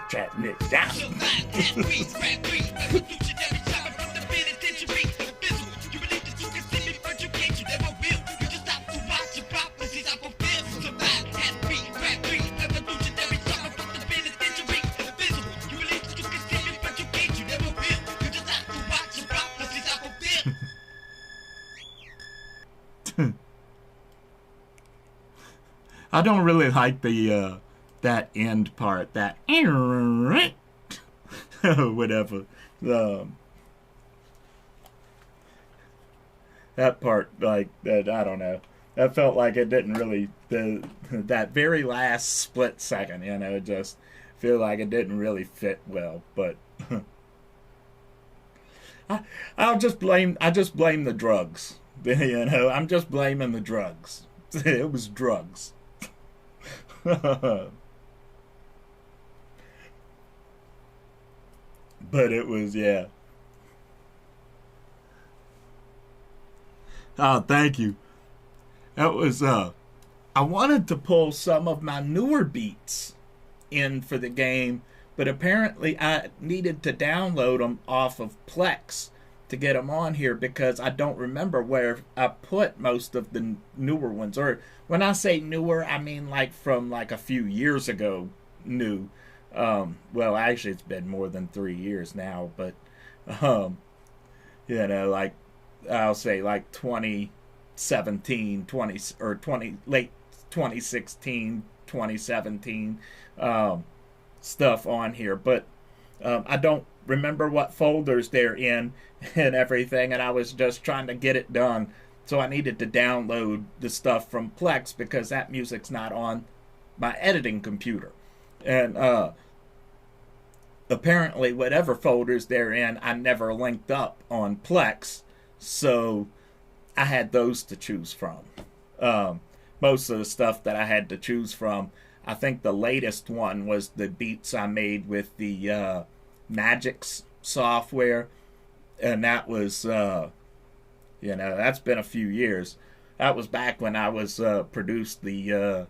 chatting it down. I don't really like the that end part, that whatever. That part, like that, I don't know. That felt like it didn't really that very last split second, you know, just feel like it didn't really fit well. But I just blame the drugs. You know, I'm just blaming the drugs. It was drugs. But it was, yeah. Oh, thank you. That was, I wanted to pull some of my newer beats in for the game, but apparently I needed to download them off of Plex to get them on here because I don't remember where I put most of the newer ones. Or when I say newer, I mean like from like a few years ago new. Well, actually it's been more than 3 years now, but, you know, like I'll say like 2017, late 2016, 2017, stuff on here. But, I don't remember what folders they're in and everything, and I was just trying to get it done. So I needed to download the stuff from Plex because that music's not on my editing computer. And apparently whatever folders they're in, I never linked up on Plex. So I had those to choose from. Most of the stuff that I had to choose from, I think the latest one was the beats I made with the Magix software. And that was, you know, that's been a few years. That was back when I was produced the,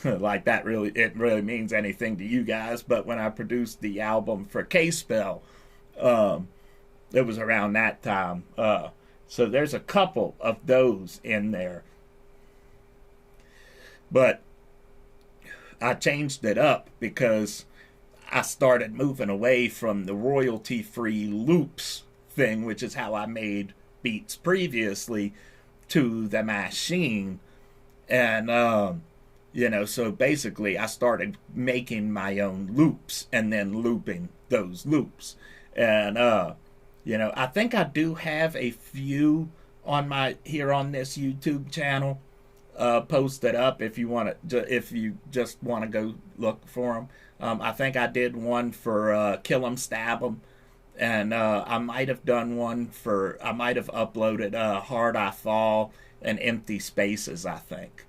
like that really, it really means anything to you guys, but when I produced the album for K-Spell, it was around that time. So there's a couple of those in there. But I changed it up because I started moving away from the royalty-free loops thing, which is how I made beats previously, to the machine. And, you know, so basically I started making my own loops and then looping those loops. And, you know, I think I do have a few on here on this YouTube channel posted up if you want to, if you just want to go look for them. I think I did one for Kill 'Em, Stab 'Em, and I might have done one I might have uploaded Hard I Fall and Empty Spaces, I think.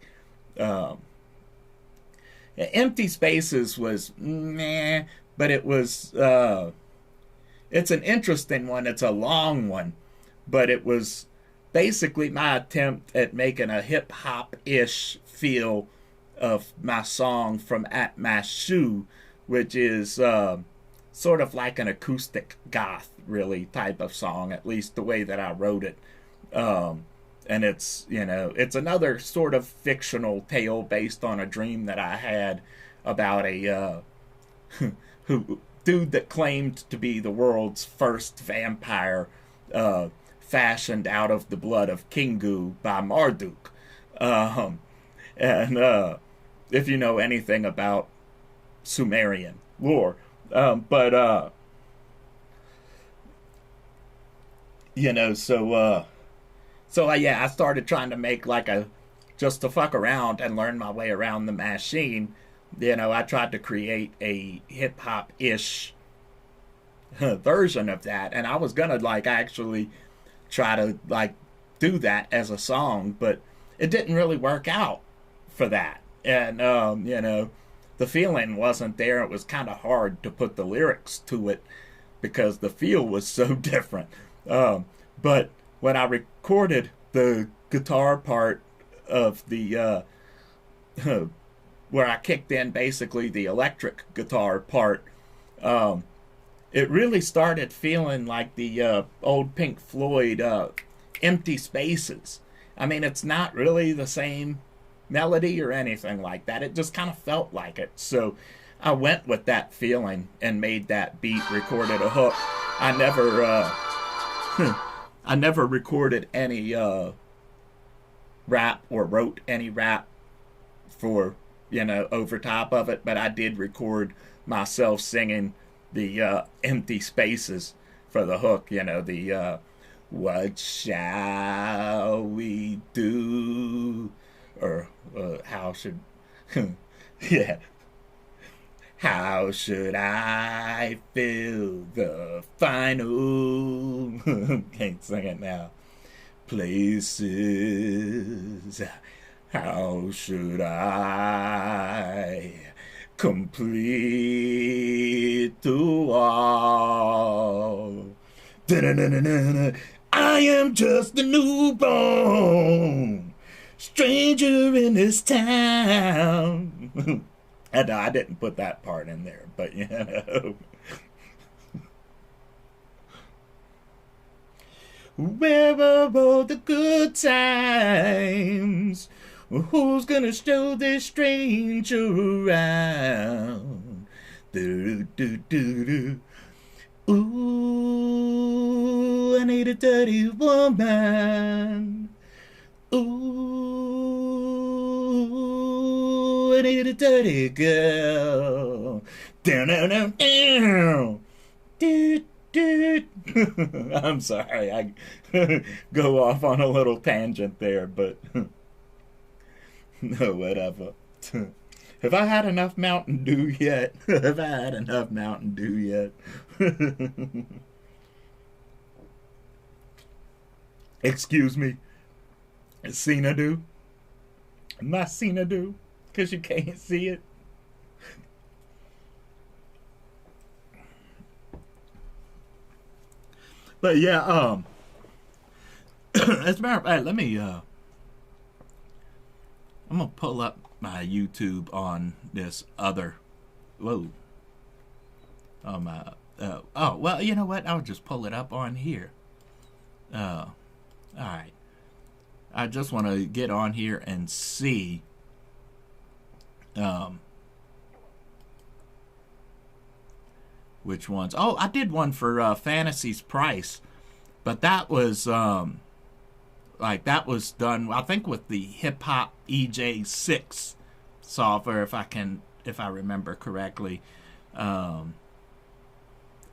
Empty Spaces was meh, but it was, it's an interesting one. It's a long one, but it was basically my attempt at making a hip-hop-ish feel of my song from At My Shoe, which is sort of like an acoustic goth, really, type of song, at least the way that I wrote it. And it's, you know, it's another sort of fictional tale based on a dream that I had about a dude that claimed to be the world's first vampire, fashioned out of the blood of Kingu by Marduk. And if you know anything about Sumerian lore. You know, so yeah, I started trying to make like just to fuck around and learn my way around the machine. You know, I tried to create a hip-hop-ish version of that, and I was gonna like actually try to like do that as a song, but it didn't really work out for that. And you know, the feeling wasn't there. It was kind of hard to put the lyrics to it because the feel was so different. But when I recorded the guitar part of the where I kicked in basically the electric guitar part, It really started feeling like the old Pink Floyd Empty Spaces. I mean, it's not really the same melody or anything like that. It just kind of felt like it. So I went with that feeling and made that beat, recorded a hook. I never, I never recorded any rap or wrote any rap for, over top of it, but I did record myself singing the empty spaces for the hook, the what shall we do? Or how should, yeah. How should I fill the final? Can't sing it now. Places. How should I complete the wall? I am just a newborn stranger in this town. And I didn't put that part in there, but Where are all the good times? Who's gonna show this stranger around? Do do do do. Ooh, I need a dirty woman. Ooh, I need a dirty girl. Down, down, down, down. Do, do. I'm sorry, I go off on a little tangent there, but no, whatever. Have I had enough Mountain Dew yet? Have I had enough Mountain Dew yet? Excuse me. Xanadu. My Xanadu. Because you can't see it. But yeah, as a matter of fact, let me, I'm going to pull up my YouTube on this other, whoa. Oh, well, you know what? I'll just pull it up on here. Alright. I just want to get on here and see which ones. Oh, I did one for Fantasy's Price, but that was that was done, I think, with the Hip Hop EJ6 software, if I remember correctly. Oh,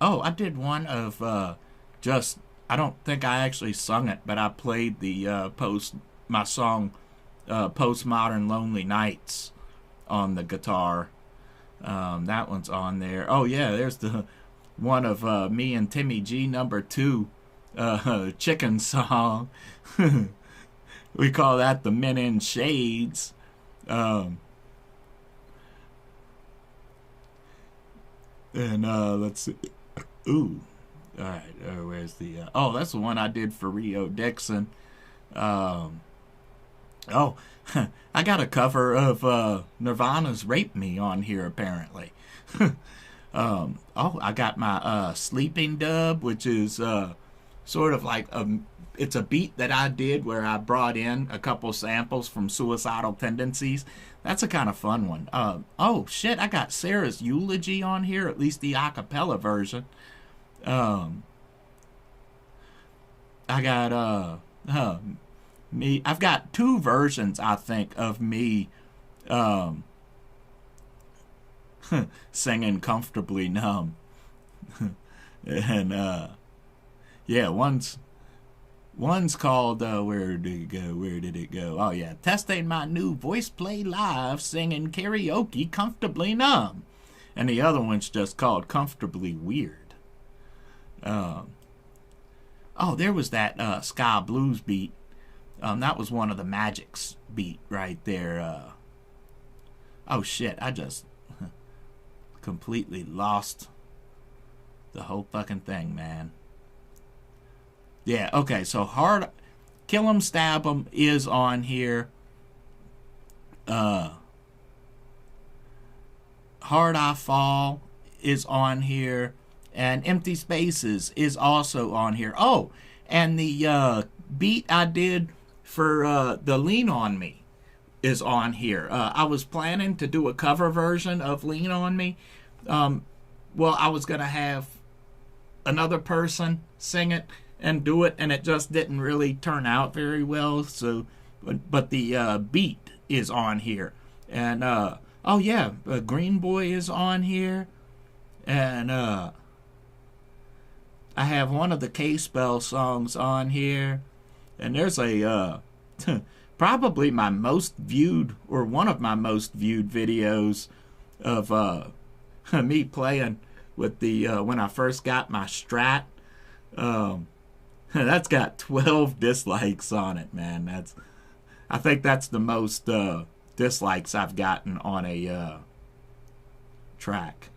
I did one of just, I don't think I actually sung it, but I played the my song Postmodern Lonely Nights on the guitar. That one's on there. Oh yeah, there's the one of me and Timmy G #2 chicken song. We call that the Men in Shades. And let's see. Ooh. Alright, where's the... oh, that's the one I did for Rio Dixon. Oh, I got a cover of Nirvana's Rape Me on here, apparently. Oh, I got my Sleeping Dub, which is sort of like it's a beat that I did where I brought in a couple samples from Suicidal Tendencies. That's a kind of fun one. Oh, shit, I got Sarah's Eulogy on here, at least the a cappella version. I got me. I've got two versions, I think, of me singing Comfortably Numb. And yeah, one's called where did it go? Oh yeah, testing my new voice play live, singing karaoke Comfortably Numb. And the other one's just called Comfortably Weird. Oh, there was that ska blues beat. That was one of the Magic's beat right there. Oh shit, I just completely lost the whole fucking thing, man. Yeah, okay, so Hard Kill 'Em Stab 'Em is on here. Hard I Fall is on here, and Empty Spaces is also on here. Oh, and the beat I did for the Lean On Me is on here. I was planning to do a cover version of Lean On Me. Well, I was going to have another person sing it and do it, and it just didn't really turn out very well. So, but the beat is on here. And, oh yeah, Green Boy is on here. And, I have one of the K-Spell songs on here. And there's a, probably my most viewed, or one of my most viewed videos of me playing with the when I first got my Strat. That's got 12 dislikes on it, man. I think that's the most dislikes I've gotten on a track.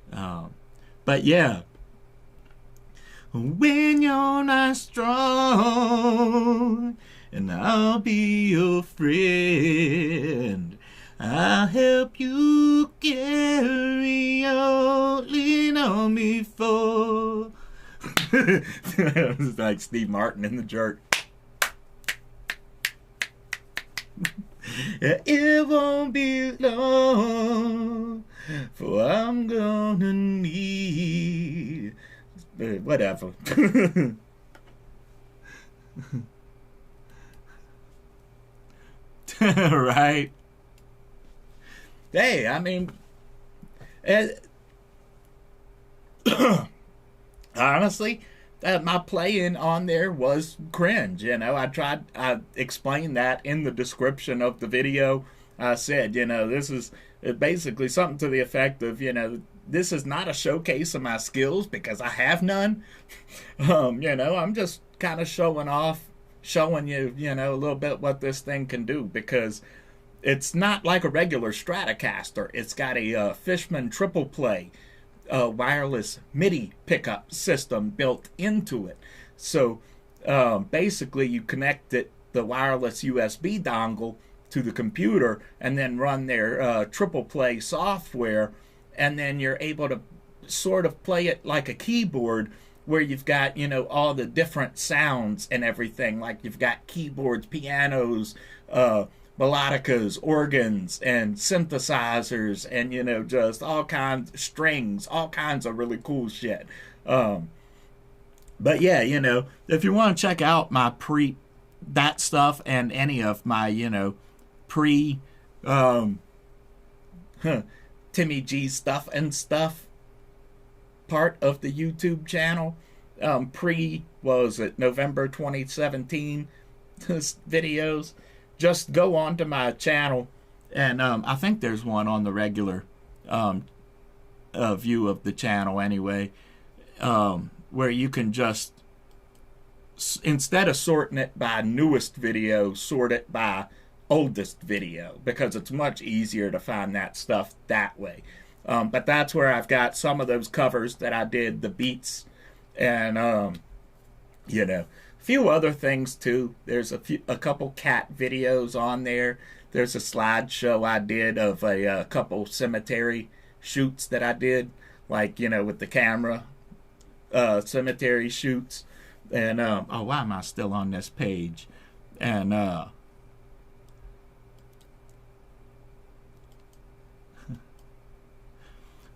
But yeah, when you're not strong, and I'll be your friend. I'll help you carry on, lean on me for. It's like Steve Martin in The Jerk. It won't be long, for I'm gonna need whatever. Right? Hey, I mean, honestly, my playing on there was cringe. You know, I explained that in the description of the video. I said, you know, this is basically something to the effect of, you know, this is not a showcase of my skills because I have none. You know, I'm just kind of showing you, you know, a little bit what this thing can do, because it's not like a regular Stratocaster. It's got a Fishman triple play wireless MIDI pickup system built into it. So basically you connect the wireless USB dongle to the computer and then run their triple play software, and then you're able to sort of play it like a keyboard, where you've got, you know, all the different sounds and everything. Like you've got keyboards, pianos, melodicas, organs, and synthesizers, and, you know, just all kinds, strings, all kinds of really cool shit. But yeah, you know, if you want to check out my that stuff and any of my, you know, Timmy G stuff and stuff part of the YouTube channel, November 2017 videos, just go on to my channel, and I think there's one on the regular view of the channel anyway, where you can just, instead of sorting it by newest video, sort it by oldest video, because it's much easier to find that stuff that way. But that's where I've got some of those covers that I did, the beats, and you know, a few other things too. There's a couple cat videos on there. There's a slideshow I did of a couple cemetery shoots that I did, like, you know, with the camera, cemetery shoots. And oh, why am I still on this page? And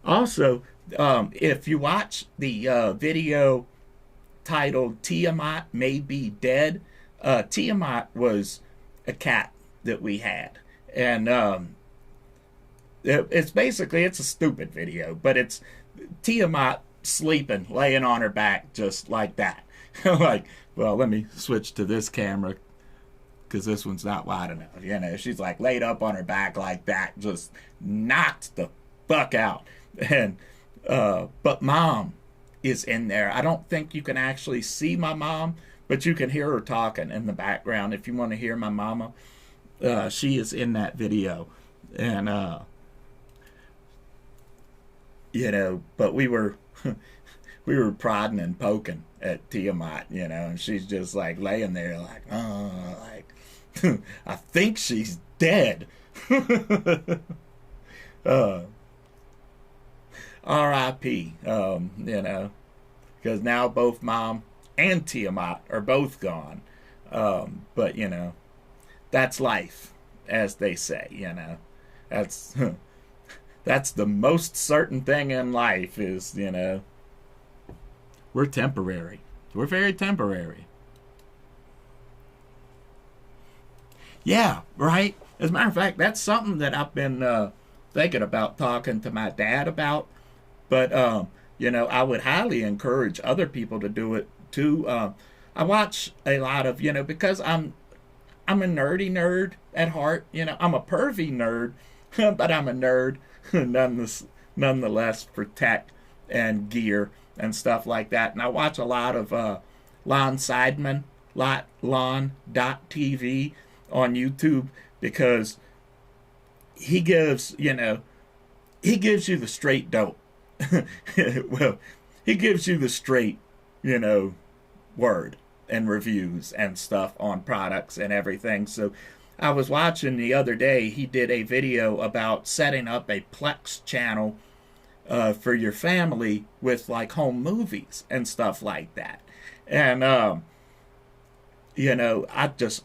also, if you watch the video titled Tiamat May Be Dead, Tiamat was a cat that we had. And it's basically, it's a stupid video, but it's Tiamat sleeping, laying on her back just like that. Like, well, let me switch to this camera, because this one's not wide enough. You know, she's like laid up on her back like that, just knocked the fuck out. And but Mom is in there. I don't think you can actually see my mom, but you can hear her talking in the background. If you want to hear my mama, she is in that video. And you know, but we were prodding and poking at Tiamat, you know, and she's just like laying there like, oh, like I think she's dead. R.I.P. You know, because now both Mom and Tiamat are both gone. But you know, that's life, as they say. You know, that's that's the most certain thing in life is, you know, we're temporary. We're very temporary. Yeah, right. As a matter of fact, that's something that I've been thinking about talking to my dad about. But you know, I would highly encourage other people to do it too. I watch a lot of, you know, because I'm a nerdy nerd at heart. You know, I'm a pervy nerd, but I'm a nerd nonetheless for tech and gear and stuff like that. And I watch a lot of Lon Seidman, Lon.tv on YouTube because he gives, you know, he gives you the straight dope. Well, he gives you the straight, you know, word and reviews and stuff on products and everything. So I was watching the other day, he did a video about setting up a Plex channel for your family with like home movies and stuff like that. And, you know, I just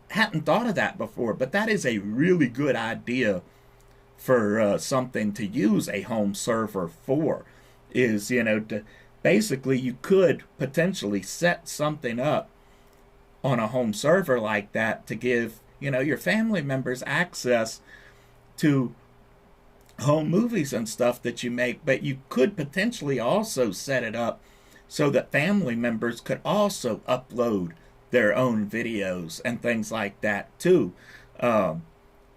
hadn't thought of that before, but that is a really good idea for something to use a home server for. Is, you know, to basically you could potentially set something up on a home server like that to give, you know, your family members access to home movies and stuff that you make. But you could potentially also set it up so that family members could also upload their own videos and things like that too.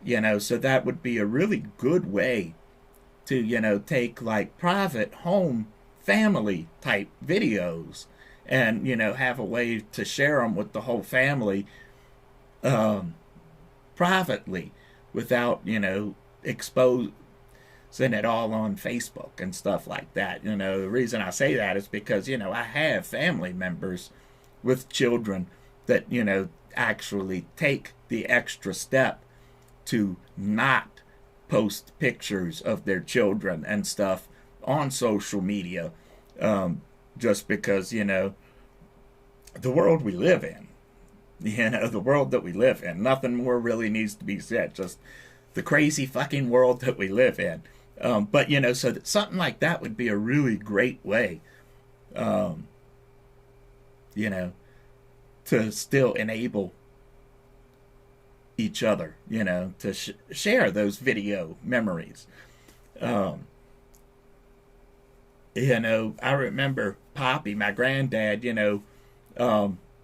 You know, so that would be a really good way to, you know, take like private home family type videos and, you know, have a way to share them with the whole family privately without, you know, exposing it all on Facebook and stuff like that. You know, the reason I say that is because, you know, I have family members with children that, you know, actually take the extra step to not post pictures of their children and stuff on social media, just because, you know, the world we live in, you know, the world that we live in, nothing more really needs to be said, just the crazy fucking world that we live in. But, you know, so that something like that would be a really great way, you know, to still enable each other, you know, to share those video memories. You know, I remember Poppy, my granddad, you know,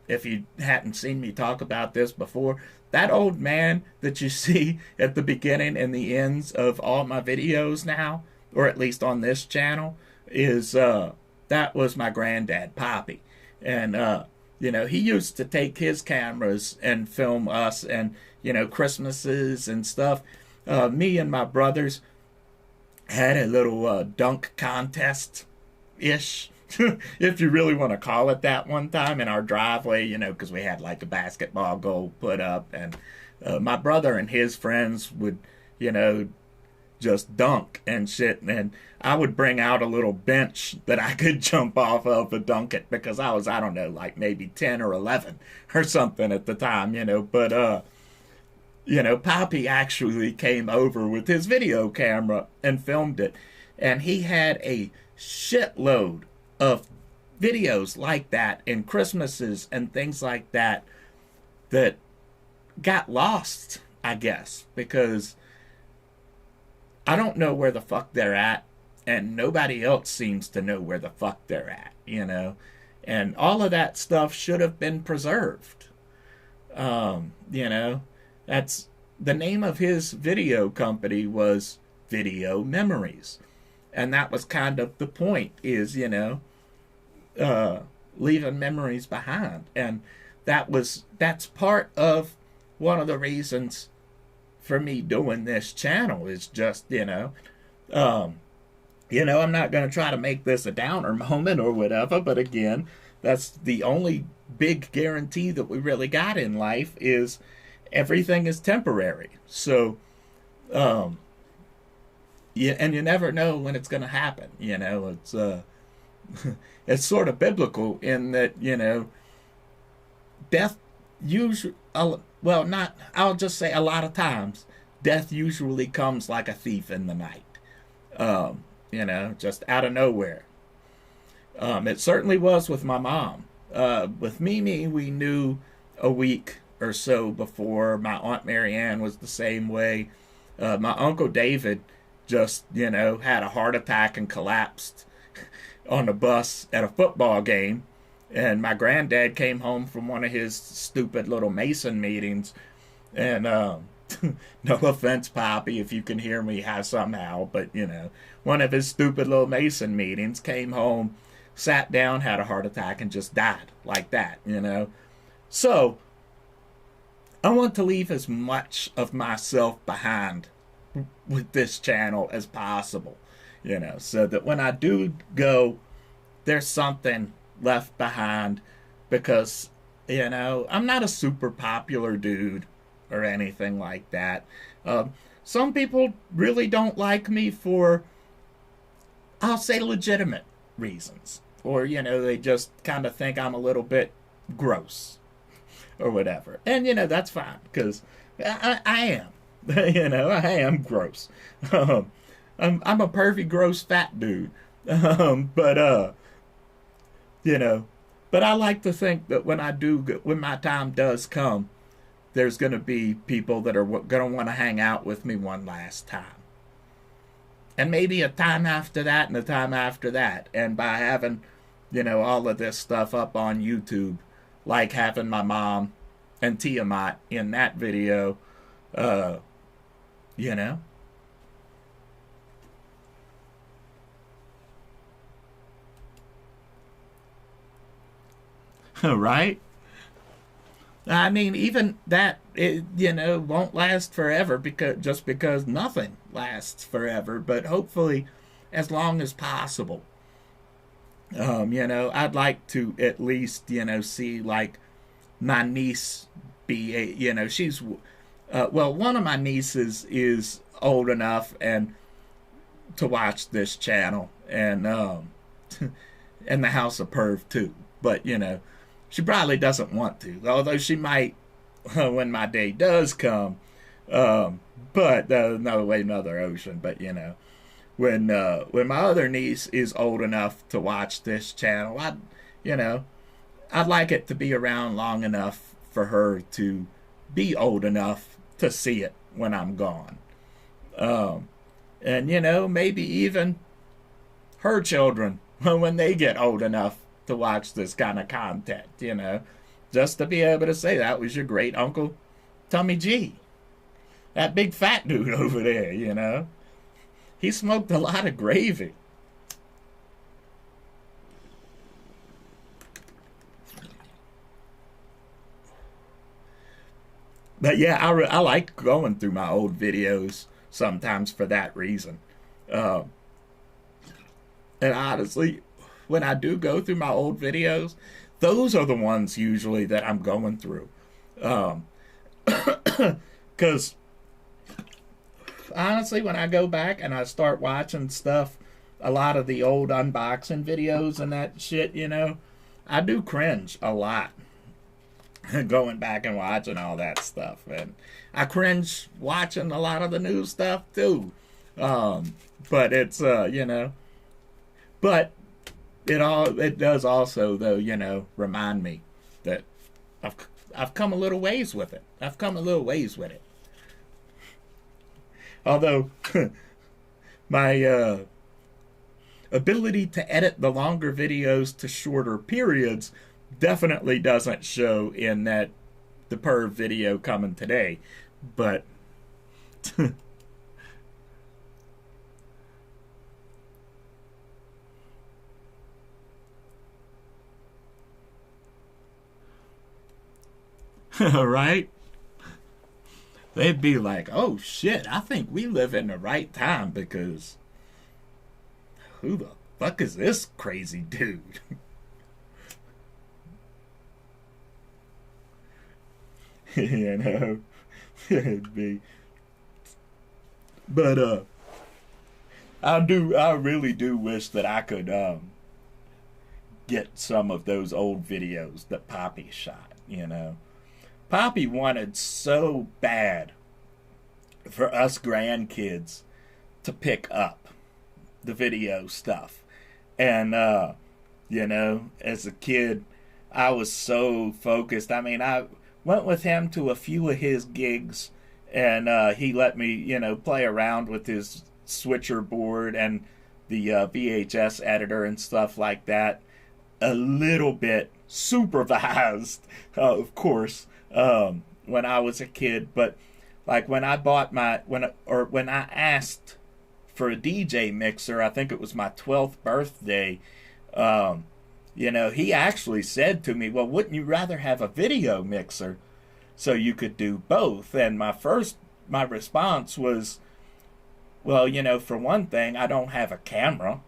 if you hadn't seen me talk about this before, that old man that you see at the beginning and the ends of all my videos now, or at least on this channel, is that was my granddad, Poppy. And you know, he used to take his cameras and film us and, you know, Christmases and stuff. Me and my brothers had a little dunk contest-ish, if you really want to call it that, one time in our driveway, you know, because we had like a basketball goal put up. And my brother and his friends would, you know, just dunk and shit. And I would bring out a little bench that I could jump off of to dunk it because I was, I don't know, like maybe 10 or 11 or something at the time, you know. But, you know, Poppy actually came over with his video camera and filmed it. And he had a shitload of videos like that in Christmases and things like that that got lost, I guess, because I don't know where the fuck they're at, and nobody else seems to know where the fuck they're at, you know. And all of that stuff should have been preserved. You know, that's the name of his video company was Video Memories. And that was kind of the point, is, you know, leaving memories behind. And that's part of one of the reasons for me doing this channel, is just, you know, I'm not going to try to make this a downer moment or whatever, but again, that's the only big guarantee that we really got in life, is everything is temporary. So, yeah, and you never know when it's going to happen. You know, it's it's sort of biblical in that, you know, death usually, well, not, I'll just say a lot of times, death usually comes like a thief in the night. You know, just out of nowhere. It certainly was with my mom. With Mimi, we knew a week or so before. My Aunt Marianne was the same way. My Uncle David just, you know, had a heart attack and collapsed on the bus at a football game. And my granddad came home from one of his stupid little Mason meetings. And no offense, Poppy, if you can hear me somehow, but, you know, one of his stupid little Mason meetings, came home, sat down, had a heart attack, and just died like that, you know. So I want to leave as much of myself behind with this channel as possible, you know, so that when I do go, there's something left behind, because, you know, I'm not a super popular dude or anything like that. Some people really don't like me for, I'll say, legitimate reasons, or, you know, they just kind of think I'm a little bit gross or whatever, and, you know, that's fine, because I am. You know, I am gross. I'm a pervy, gross, fat dude. But you know, but I like to think that when my time does come, there's going to be people that are going to want to hang out with me one last time. And maybe a time after that and a time after that. And by having, you know, all of this stuff up on YouTube, like having my mom and Tiamat in that video, you know. Right? I mean, even that, you know, won't last forever, because nothing lasts forever, but hopefully as long as possible. You know, I'd like to at least, you know, see, like, my niece be you know, she's, well, one of my nieces is old enough and to watch this channel, and and the House of Perv too. But, you know, she probably doesn't want to, although she might when my day does come. But no way, another ocean. But, you know, when my other niece is old enough to watch this channel, I'd like it to be around long enough for her to be old enough to see it when I'm gone. And, you know, maybe even her children, when they get old enough to watch this kind of content, you know, just to be able to say, that was your great uncle Tommy G, that big fat dude over there, you know. He smoked a lot of gravy. But yeah, I like going through my old videos sometimes for that reason. And honestly, when I do go through my old videos, those are the ones usually that I'm going through. Because honestly, when I go back and I start watching stuff, a lot of the old unboxing videos and that shit, you know, I do cringe a lot. Going back and watching all that stuff, and I cringe watching a lot of the new stuff too. But it's you know, but it does also, though, you know, remind me that I've come a little ways with it. I've come a little ways with it. Although my ability to edit the longer videos to shorter periods definitely doesn't show in the Perv video coming today, but right? They'd be like, oh shit, I think we live in the right time, because who the fuck is this crazy dude? You know, it'd be. But I really do wish that I could get some of those old videos that Poppy shot, you know. Poppy wanted so bad for us grandkids to pick up the video stuff. And, you know, as a kid, I was so focused. I mean, I went with him to a few of his gigs, and he let me, you know, play around with his switcher board and the VHS editor and stuff like that. A little bit supervised, of course, when I was a kid. But like when I bought when I asked for a DJ mixer, I think it was my 12th birthday. You know, he actually said to me, "Well, wouldn't you rather have a video mixer so you could do both?" And my response was, "Well, you know, for one thing, I don't have a camera.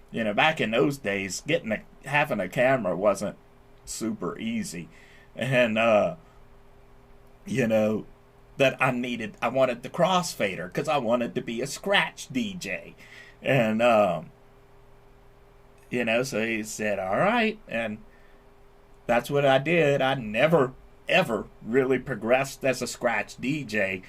You know, back in those days, having a camera wasn't super easy, and you know, that I wanted the crossfader because I wanted to be a scratch DJ, and you know, so he said, all right, and that's what I did. I never ever really progressed as a scratch DJ,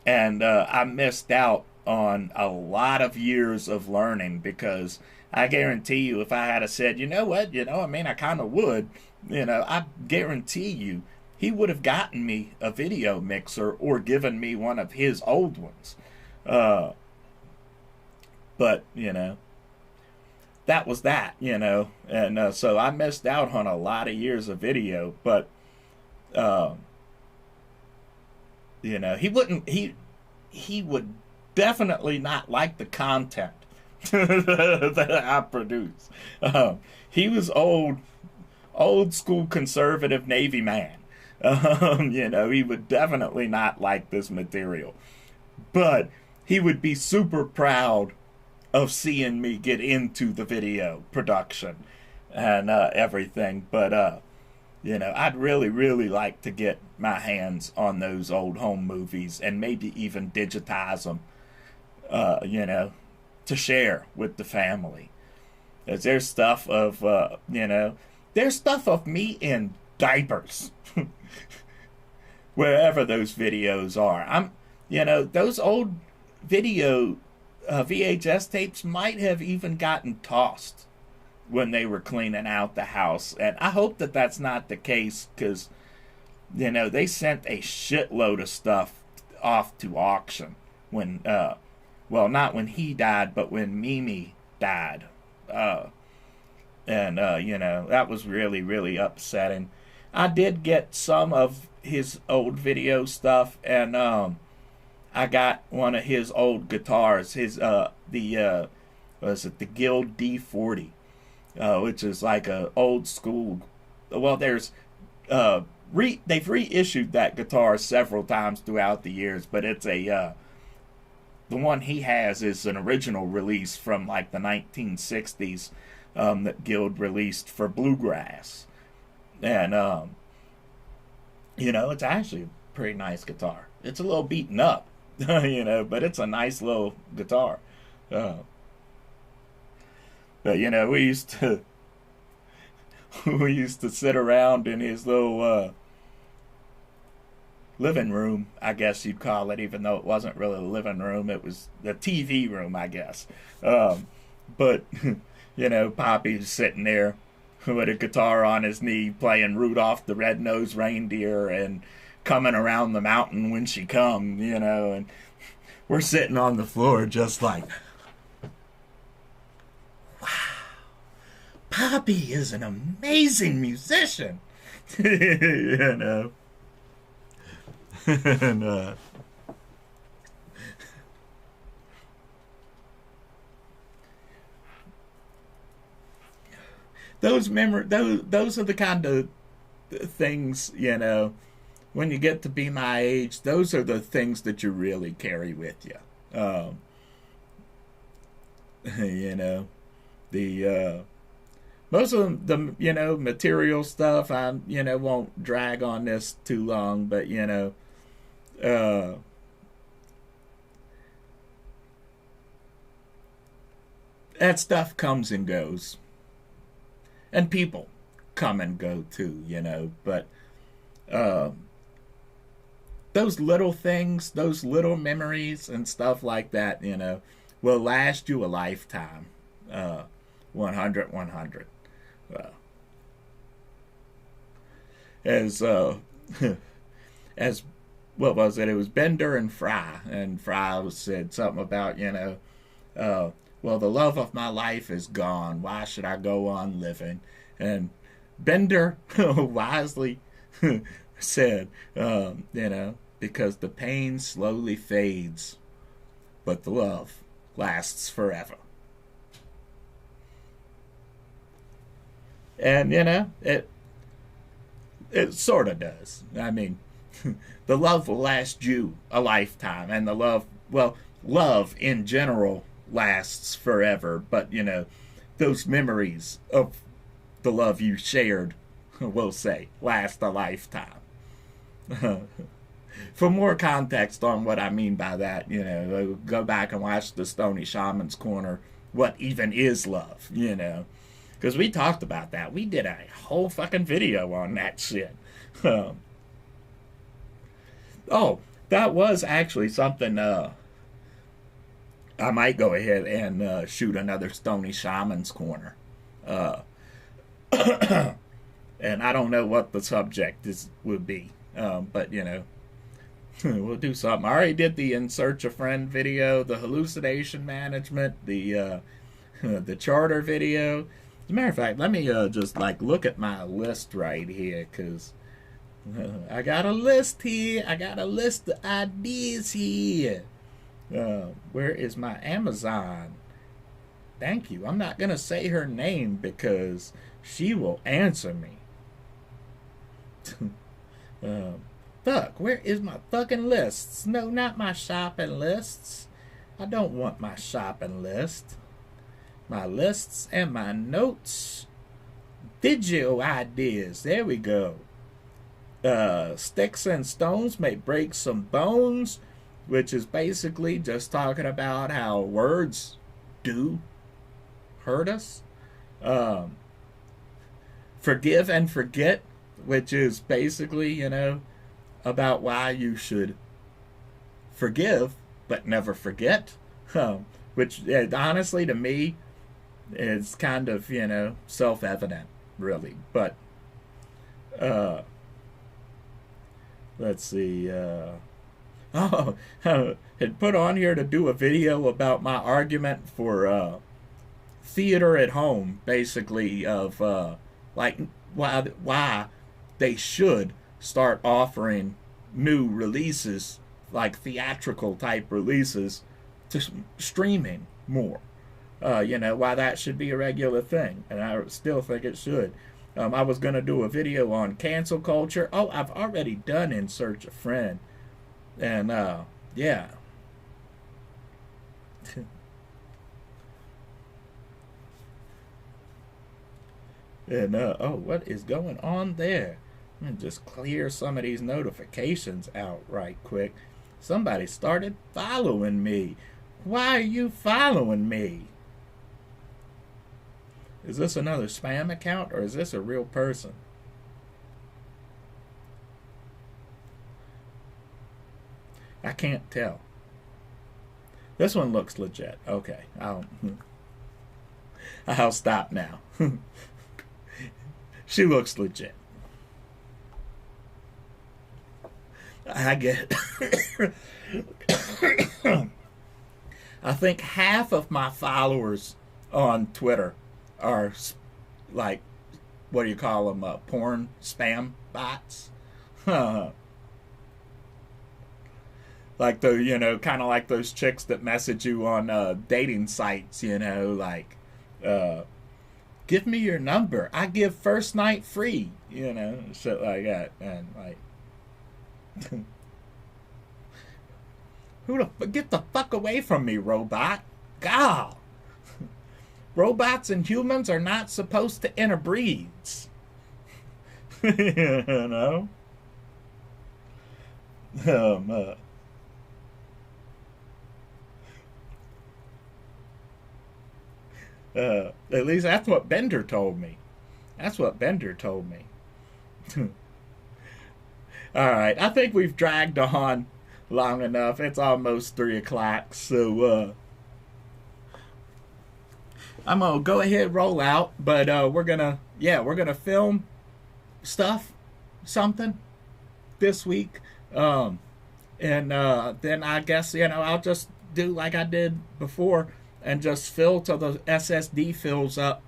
and I missed out on a lot of years of learning, because I guarantee you, if I had said, you know what, you know, I mean, I kind of would, you know, I guarantee you, he would have gotten me a video mixer or given me one of his old ones. But, you know, that was that, you know, and so I missed out on a lot of years of video, but, you know, he would definitely not like the content that I produce. He was old school conservative Navy man. You know, he would definitely not like this material, but he would be super proud of seeing me get into the video production and everything. But you know, I'd really, really like to get my hands on those old home movies and maybe even digitize them, you know, to share with the family. Because there's stuff of, you know, there's stuff of me in diapers wherever those videos are. You know, those old video VHS tapes might have even gotten tossed when they were cleaning out the house. And I hope that that's not the case, because, you know, they sent a shitload of stuff off to auction when, well, not when he died, but when Mimi died. And you know, that was really, really upsetting. I did get some of his old video stuff, and I got one of his old guitars, his the Guild D40, which is like a old school. Well, there's they've reissued that guitar several times throughout the years, but it's a the one he has is an original release from like the 1960s that Guild released for bluegrass, and you know, it's actually a pretty nice guitar. It's a little beaten up, you know, but it's a nice little guitar. But you know, we used to sit around in his little living room, I guess you'd call it, even though it wasn't really a living room. It was the TV room, I guess. But you know, Poppy's sitting there with a guitar on his knee, playing Rudolph the Red-Nosed Reindeer and Coming Around the Mountain When She Come, you know, and we're sitting on the floor just like, wow, Poppy is an amazing musician, you know. And those are the kind of things, you know, when you get to be my age, those are the things that you really carry with you. You know, the most of the, you know, material stuff, I, you know, won't drag on this too long, but, you know, that stuff comes and goes. And people come and go too, you know. But uh, those little things, those little memories and stuff like that, you know, will last you a lifetime. 100, 100. As as what was it? It was Bender and Fry, and Fry said something about, you know, well, the love of my life is gone. Why should I go on living? And Bender wisely said, you know, because the pain slowly fades, but the love lasts forever. And, you know, it sort of does. I mean, the love will last you a lifetime, and the love, well, love in general lasts forever, but, you know, those memories of the love you shared, we'll say, last a lifetime. For more context on what I mean by that, you know, go back and watch the Stoney Shaman's Corner, What Even Is Love, you know. Because we talked about that. We did a whole fucking video on that shit. Oh, that was actually something I might go ahead and shoot another Stoney Shaman's Corner. And I don't know what the subject would be. But, you know, we'll do something. I already did the In Search of Friend video, the hallucination management, the charter video. As a matter of fact, let me just like look at my list right here, because I got a list here. I got a list of ideas here. Where is my Amazon? Thank you. I'm not going to say her name because she will answer me. Fuck, where is my fucking lists? No, not my shopping lists. I don't want my shopping list. My lists and my notes. Video ideas. There we go. Sticks and stones may break some bones, which is basically just talking about how words do hurt us. Forgive and forget, which is basically, you know, about why you should forgive but never forget. Which honestly to me is kind of, you know, self-evident, really. But let's see. Had put on here to do a video about my argument for theater at home, basically, of like why they should start offering new releases, like theatrical type releases, to streaming more. You know, why that should be a regular thing, and I still think it should. I was going to do a video on cancel culture. Oh, I've already done In Search of Friend. And, yeah. And, oh, what is going on there? Let me just clear some of these notifications out right quick. Somebody started following me. Why are you following me? Is this another spam account, or is this a real person? I can't tell. This one looks legit. Okay, I'll stop now. She looks legit. I get it. I think half of my followers on Twitter are like, what do you call them, porn spam bots. Like the, you know, kind of like those chicks that message you on dating sites, you know, like, give me your number, I give first night free, you know, shit like that. And like, get the fuck away from me, robot. God. Robots and humans are not supposed to interbreed. You know? At least that's what Bender told me. That's what Bender told me. All right, I think we've dragged on long enough. It's almost 3 o'clock, so I'm gonna go ahead and roll out. But we're gonna film something this week, and then I guess I'll just do like I did before and just fill till the SSD fills up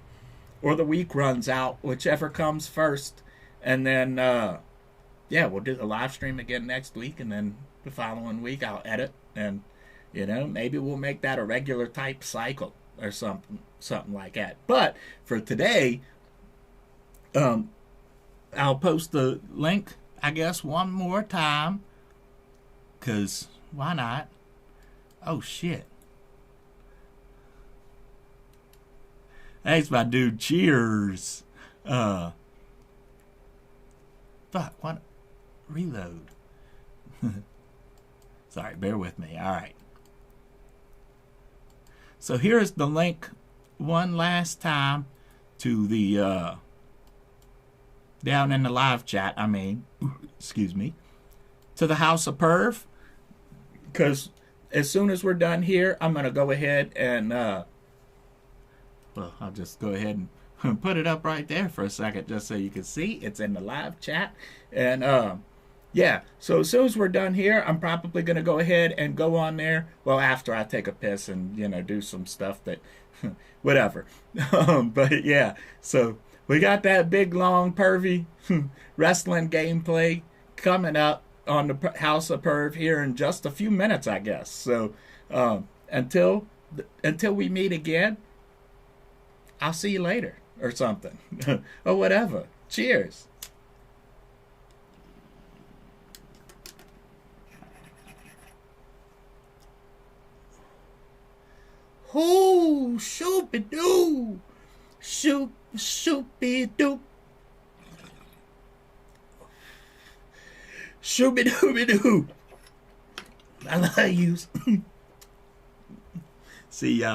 or the week runs out, whichever comes first, and then we'll do the live stream again next week, and then the following week I'll edit, and maybe we'll make that a regular type cycle or something like that. But for today, I'll post the link, I guess, one more time, because why not? Oh shit. Thanks, my dude. Cheers. Fuck, what? Reload. Sorry, bear with me. All right. So here's the link one last time to the, down in the live chat, excuse me, to the House of Perv. Because as soon as we're done here, I'm going to go ahead and, I'll just go ahead and put it up right there for a second just so you can see. It's in the live chat. And, so as soon as we're done here, I'm probably going to go ahead and go on there. Well, after I take a piss and, do some stuff that, whatever. But, yeah, so we got that big, long, pervy wrestling gameplay coming up on the House of Perv here in just a few minutes, I guess. So, until we meet again, I'll see you later or something or whatever. Cheers. Ooh, shoopy-doo. Shoopy-doo. Shoopy-dooby-doo. I love you. See y'all.